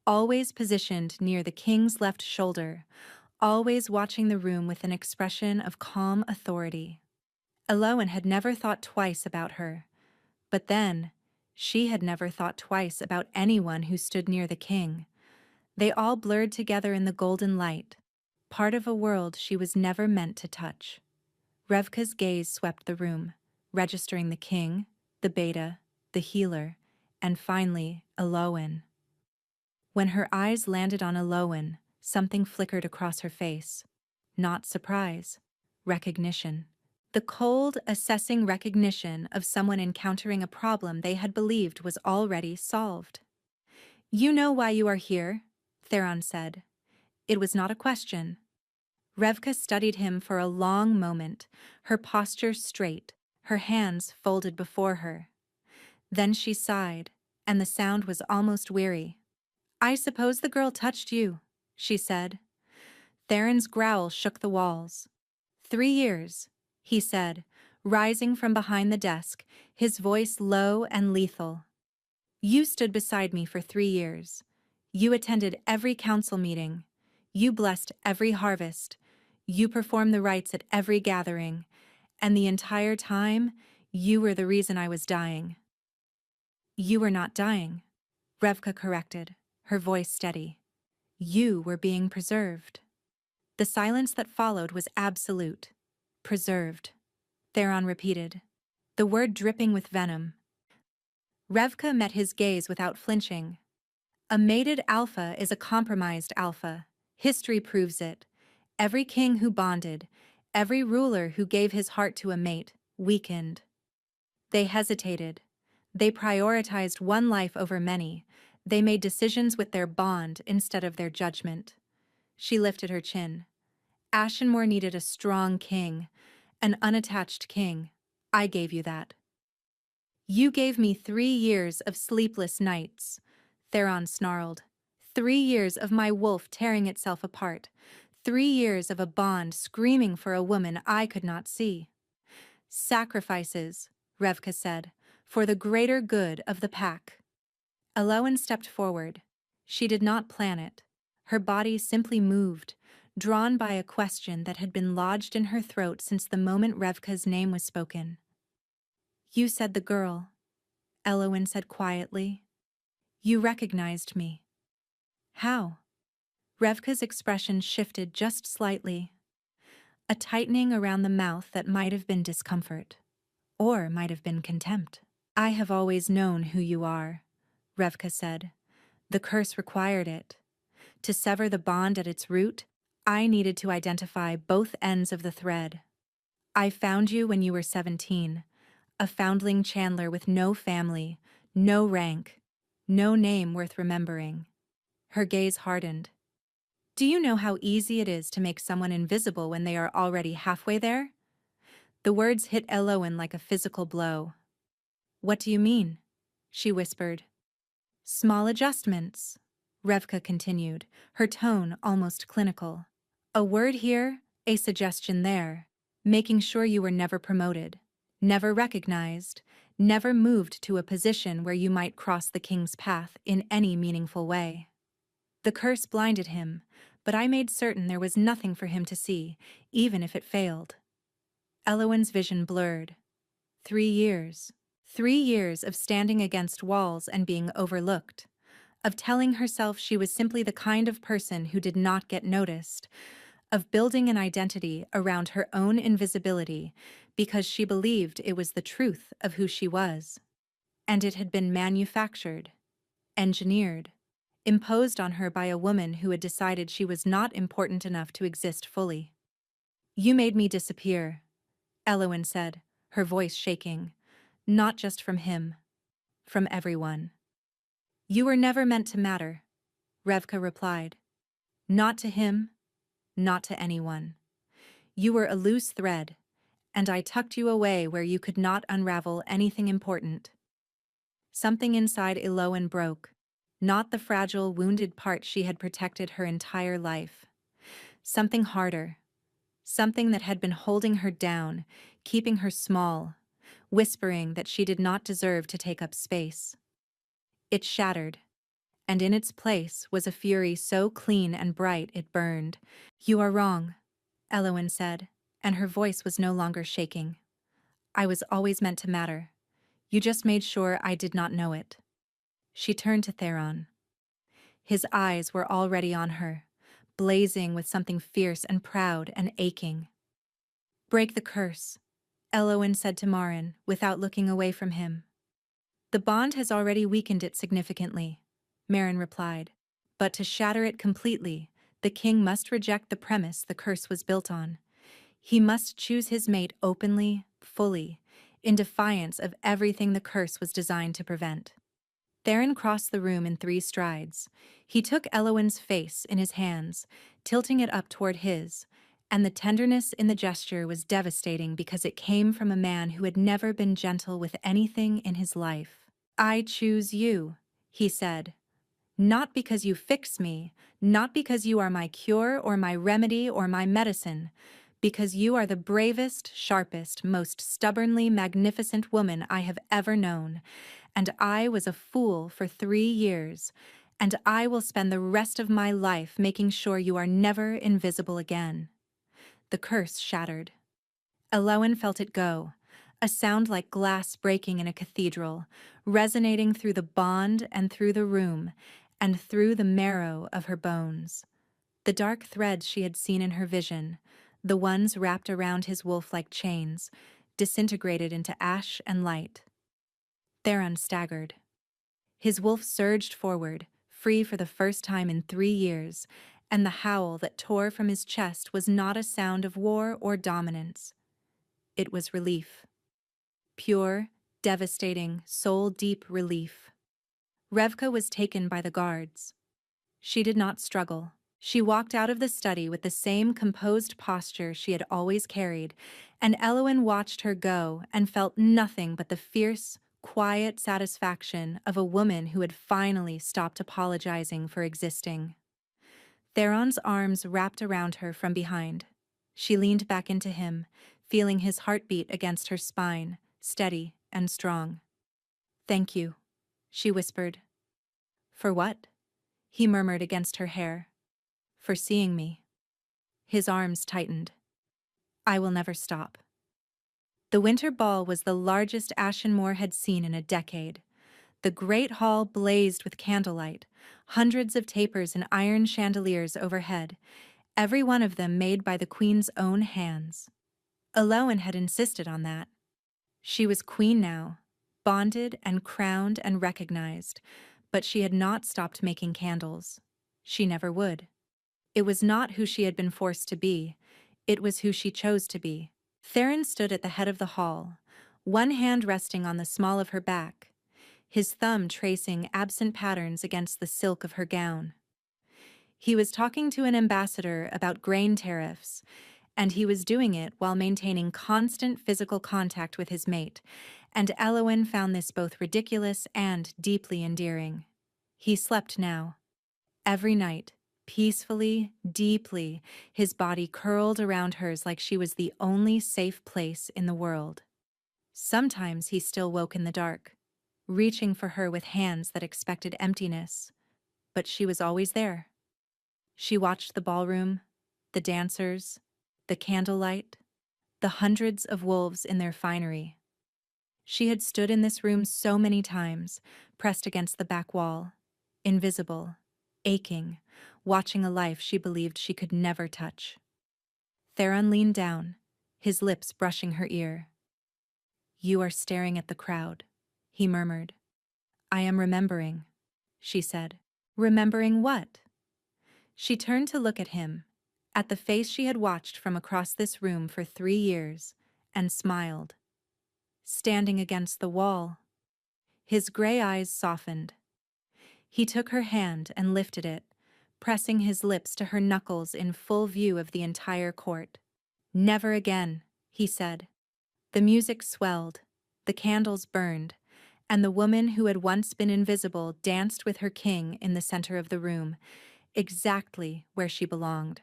[SPEAKER 1] always positioned near the king's left shoulder, always watching the room with an expression of calm authority. Elowen had never thought twice about her, but then, she had never thought twice about anyone who stood near the king. They all blurred together in the golden light, part of a world she was never meant to touch. Revka's gaze swept the room, registering the king, the beta, the healer, and finally, Elowen. When her eyes landed on Elowen, something flickered across her face. Not surprise, recognition. The cold, assessing recognition of someone encountering a problem they had believed was already solved. "You know why you are here," Theron said. It was not a question. Revka studied him for a long moment, her posture straight, her hands folded before her. Then she sighed, and the sound was almost weary. "I suppose the girl touched you," she said. Theron's growl shook the walls. 3 years, he said, rising from behind the desk, his voice low and lethal. "You stood beside me for 3 years. You attended every council meeting. You blessed every harvest. You performed the rites at every gathering. And the entire time, you were the reason I was dying." "You were not dying," Revka corrected, her voice steady. "You were being preserved." The silence that followed was absolute. "Preserved," Theron repeated, the word dripping with venom. Revka met his gaze without flinching. "A mated alpha is a compromised alpha. History proves it. Every king who bonded, every ruler who gave his heart to a mate, weakened. They hesitated. They prioritized one life over many. They made decisions with their bond instead of their judgment." She lifted her chin. "Ashenmore needed a strong king, an unattached king. I gave you that." "You gave me 3 years of sleepless nights," Theron snarled. 3 years of my wolf tearing itself apart. 3 years of a bond screaming for a woman I could not see. "Sacrifices," Revka said, "for the greater good of the pack." Elowen stepped forward. She did not plan it. Her body simply moved, drawn by a question that had been lodged in her throat since the moment Revka's name was spoken. "You said the girl," Elowen said quietly. "You recognized me." "How?" Revka's expression shifted just slightly. A tightening around the mouth that might have been discomfort, or might have been contempt. "I have always known who you are," Revka said. "The curse required it. To sever the bond at its root, I needed to identify both ends of the thread. I found you when you were 17, a foundling Chandler with no family, no rank, no name worth remembering." Her gaze hardened. "Do you know how easy it is to make someone invisible when they are already halfway there?" The words hit Elowen like a physical blow. "What do you mean?" she whispered. "Small adjustments," Revka continued, her tone almost clinical. "A word here, a suggestion there, making sure you were never promoted, never recognized, never moved to a position where you might cross the king's path in any meaningful way. The curse blinded him, but I made certain there was nothing for him to see, even if it failed." Elowen's vision blurred. 3 years. 3 years of standing against walls and being overlooked, of telling herself she was simply the kind of person who did not get noticed, of building an identity around her own invisibility because she believed it was the truth of who she was. And it had been manufactured, engineered, imposed on her by a woman who had decided she was not important enough to exist fully. "You made me disappear," Elowen said, her voice shaking. "Not just from him. From everyone." "You were never meant to matter," Revka replied. "Not to him, not to anyone. You were a loose thread, and I tucked you away where you could not unravel anything important." Something inside Elowen broke, not the fragile, wounded part she had protected her entire life. Something harder, something that had been holding her down, keeping her small, whispering that she did not deserve to take up space. It shattered, and in its place was a fury so clean and bright it burned. "You are wrong," Elowen said, and her voice was no longer shaking. "I was always meant to matter. You just made sure I did not know it." She turned to Theron. His eyes were already on her, blazing with something fierce and proud and aching. "Break the curse," Elowen said to Marin, without looking away from him. "The bond has already weakened it significantly," Marin replied. "But to shatter it completely, the king must reject the premise the curse was built on. He must choose his mate openly, fully, in defiance of everything the curse was designed to prevent." Theron crossed the room in 3 strides. He took Elowen's face in his hands, tilting it up toward his, and the tenderness in the gesture was devastating because it came from a man who had never been gentle with anything in his life. "I choose you," he said. "Not because you fix me, not because you are my cure or my remedy or my medicine, because you are the bravest, sharpest, most stubbornly magnificent woman I have ever known. And I was a fool for 3 years, and I will spend the rest of my life making sure you are never invisible again." The curse shattered. Elowen felt it go, a sound like glass breaking in a cathedral, resonating through the bond and through the room, and through the marrow of her bones. The dark threads she had seen in her vision, the ones wrapped around his wolf-like chains, disintegrated into ash and light. Theron staggered. His wolf surged forward, free for the first time in 3 years, and the howl that tore from his chest was not a sound of war or dominance. It was relief. Pure, devastating, soul-deep relief. Revka was taken by the guards. She did not struggle. She walked out of the study with the same composed posture she had always carried, and Elowen watched her go and felt nothing but the fierce, quiet satisfaction of a woman who had finally stopped apologizing for existing. Theron's arms wrapped around her from behind. She leaned back into him, feeling his heartbeat against her spine, steady and strong. "Thank you," she whispered. "For what?" he murmured against her hair. "For seeing me." His arms tightened. "I will never stop." The winter ball was the largest Ashenmore had seen in a decade. The great hall blazed with candlelight, hundreds of tapers and iron chandeliers overhead, every one of them made by the queen's own hands. Elowen had insisted on that. She was queen now, bonded and crowned and recognized, but she had not stopped making candles. She never would. It was not who she had been forced to be, it was who she chose to be. Theron stood at the head of the hall, one hand resting on the small of her back, his thumb tracing absent patterns against the silk of her gown. He was talking to an ambassador about grain tariffs, and he was doing it while maintaining constant physical contact with his mate, and Elowen found this both ridiculous and deeply endearing. He slept now. Every night, peacefully, deeply, his body curled around hers like she was the only safe place in the world. Sometimes he still woke in the dark, reaching for her with hands that expected emptiness, but she was always there. She watched the ballroom, the dancers, the candlelight, the hundreds of wolves in their finery. She had stood in this room so many times, pressed against the back wall, invisible, aching, watching a life she believed she could never touch. Theron leaned down, his lips brushing her ear. "You are staring at the crowd," he murmured. "I am remembering," she said. "Remembering what?" She turned to look at him, at the face she had watched from across this room for 3 years, and smiled. Standing against the wall. His gray eyes softened. He took her hand and lifted it, pressing his lips to her knuckles in full view of the entire court. "Never again," he said. The music swelled, the candles burned, and the woman who had once been invisible danced with her king in the center of the room, exactly where she belonged.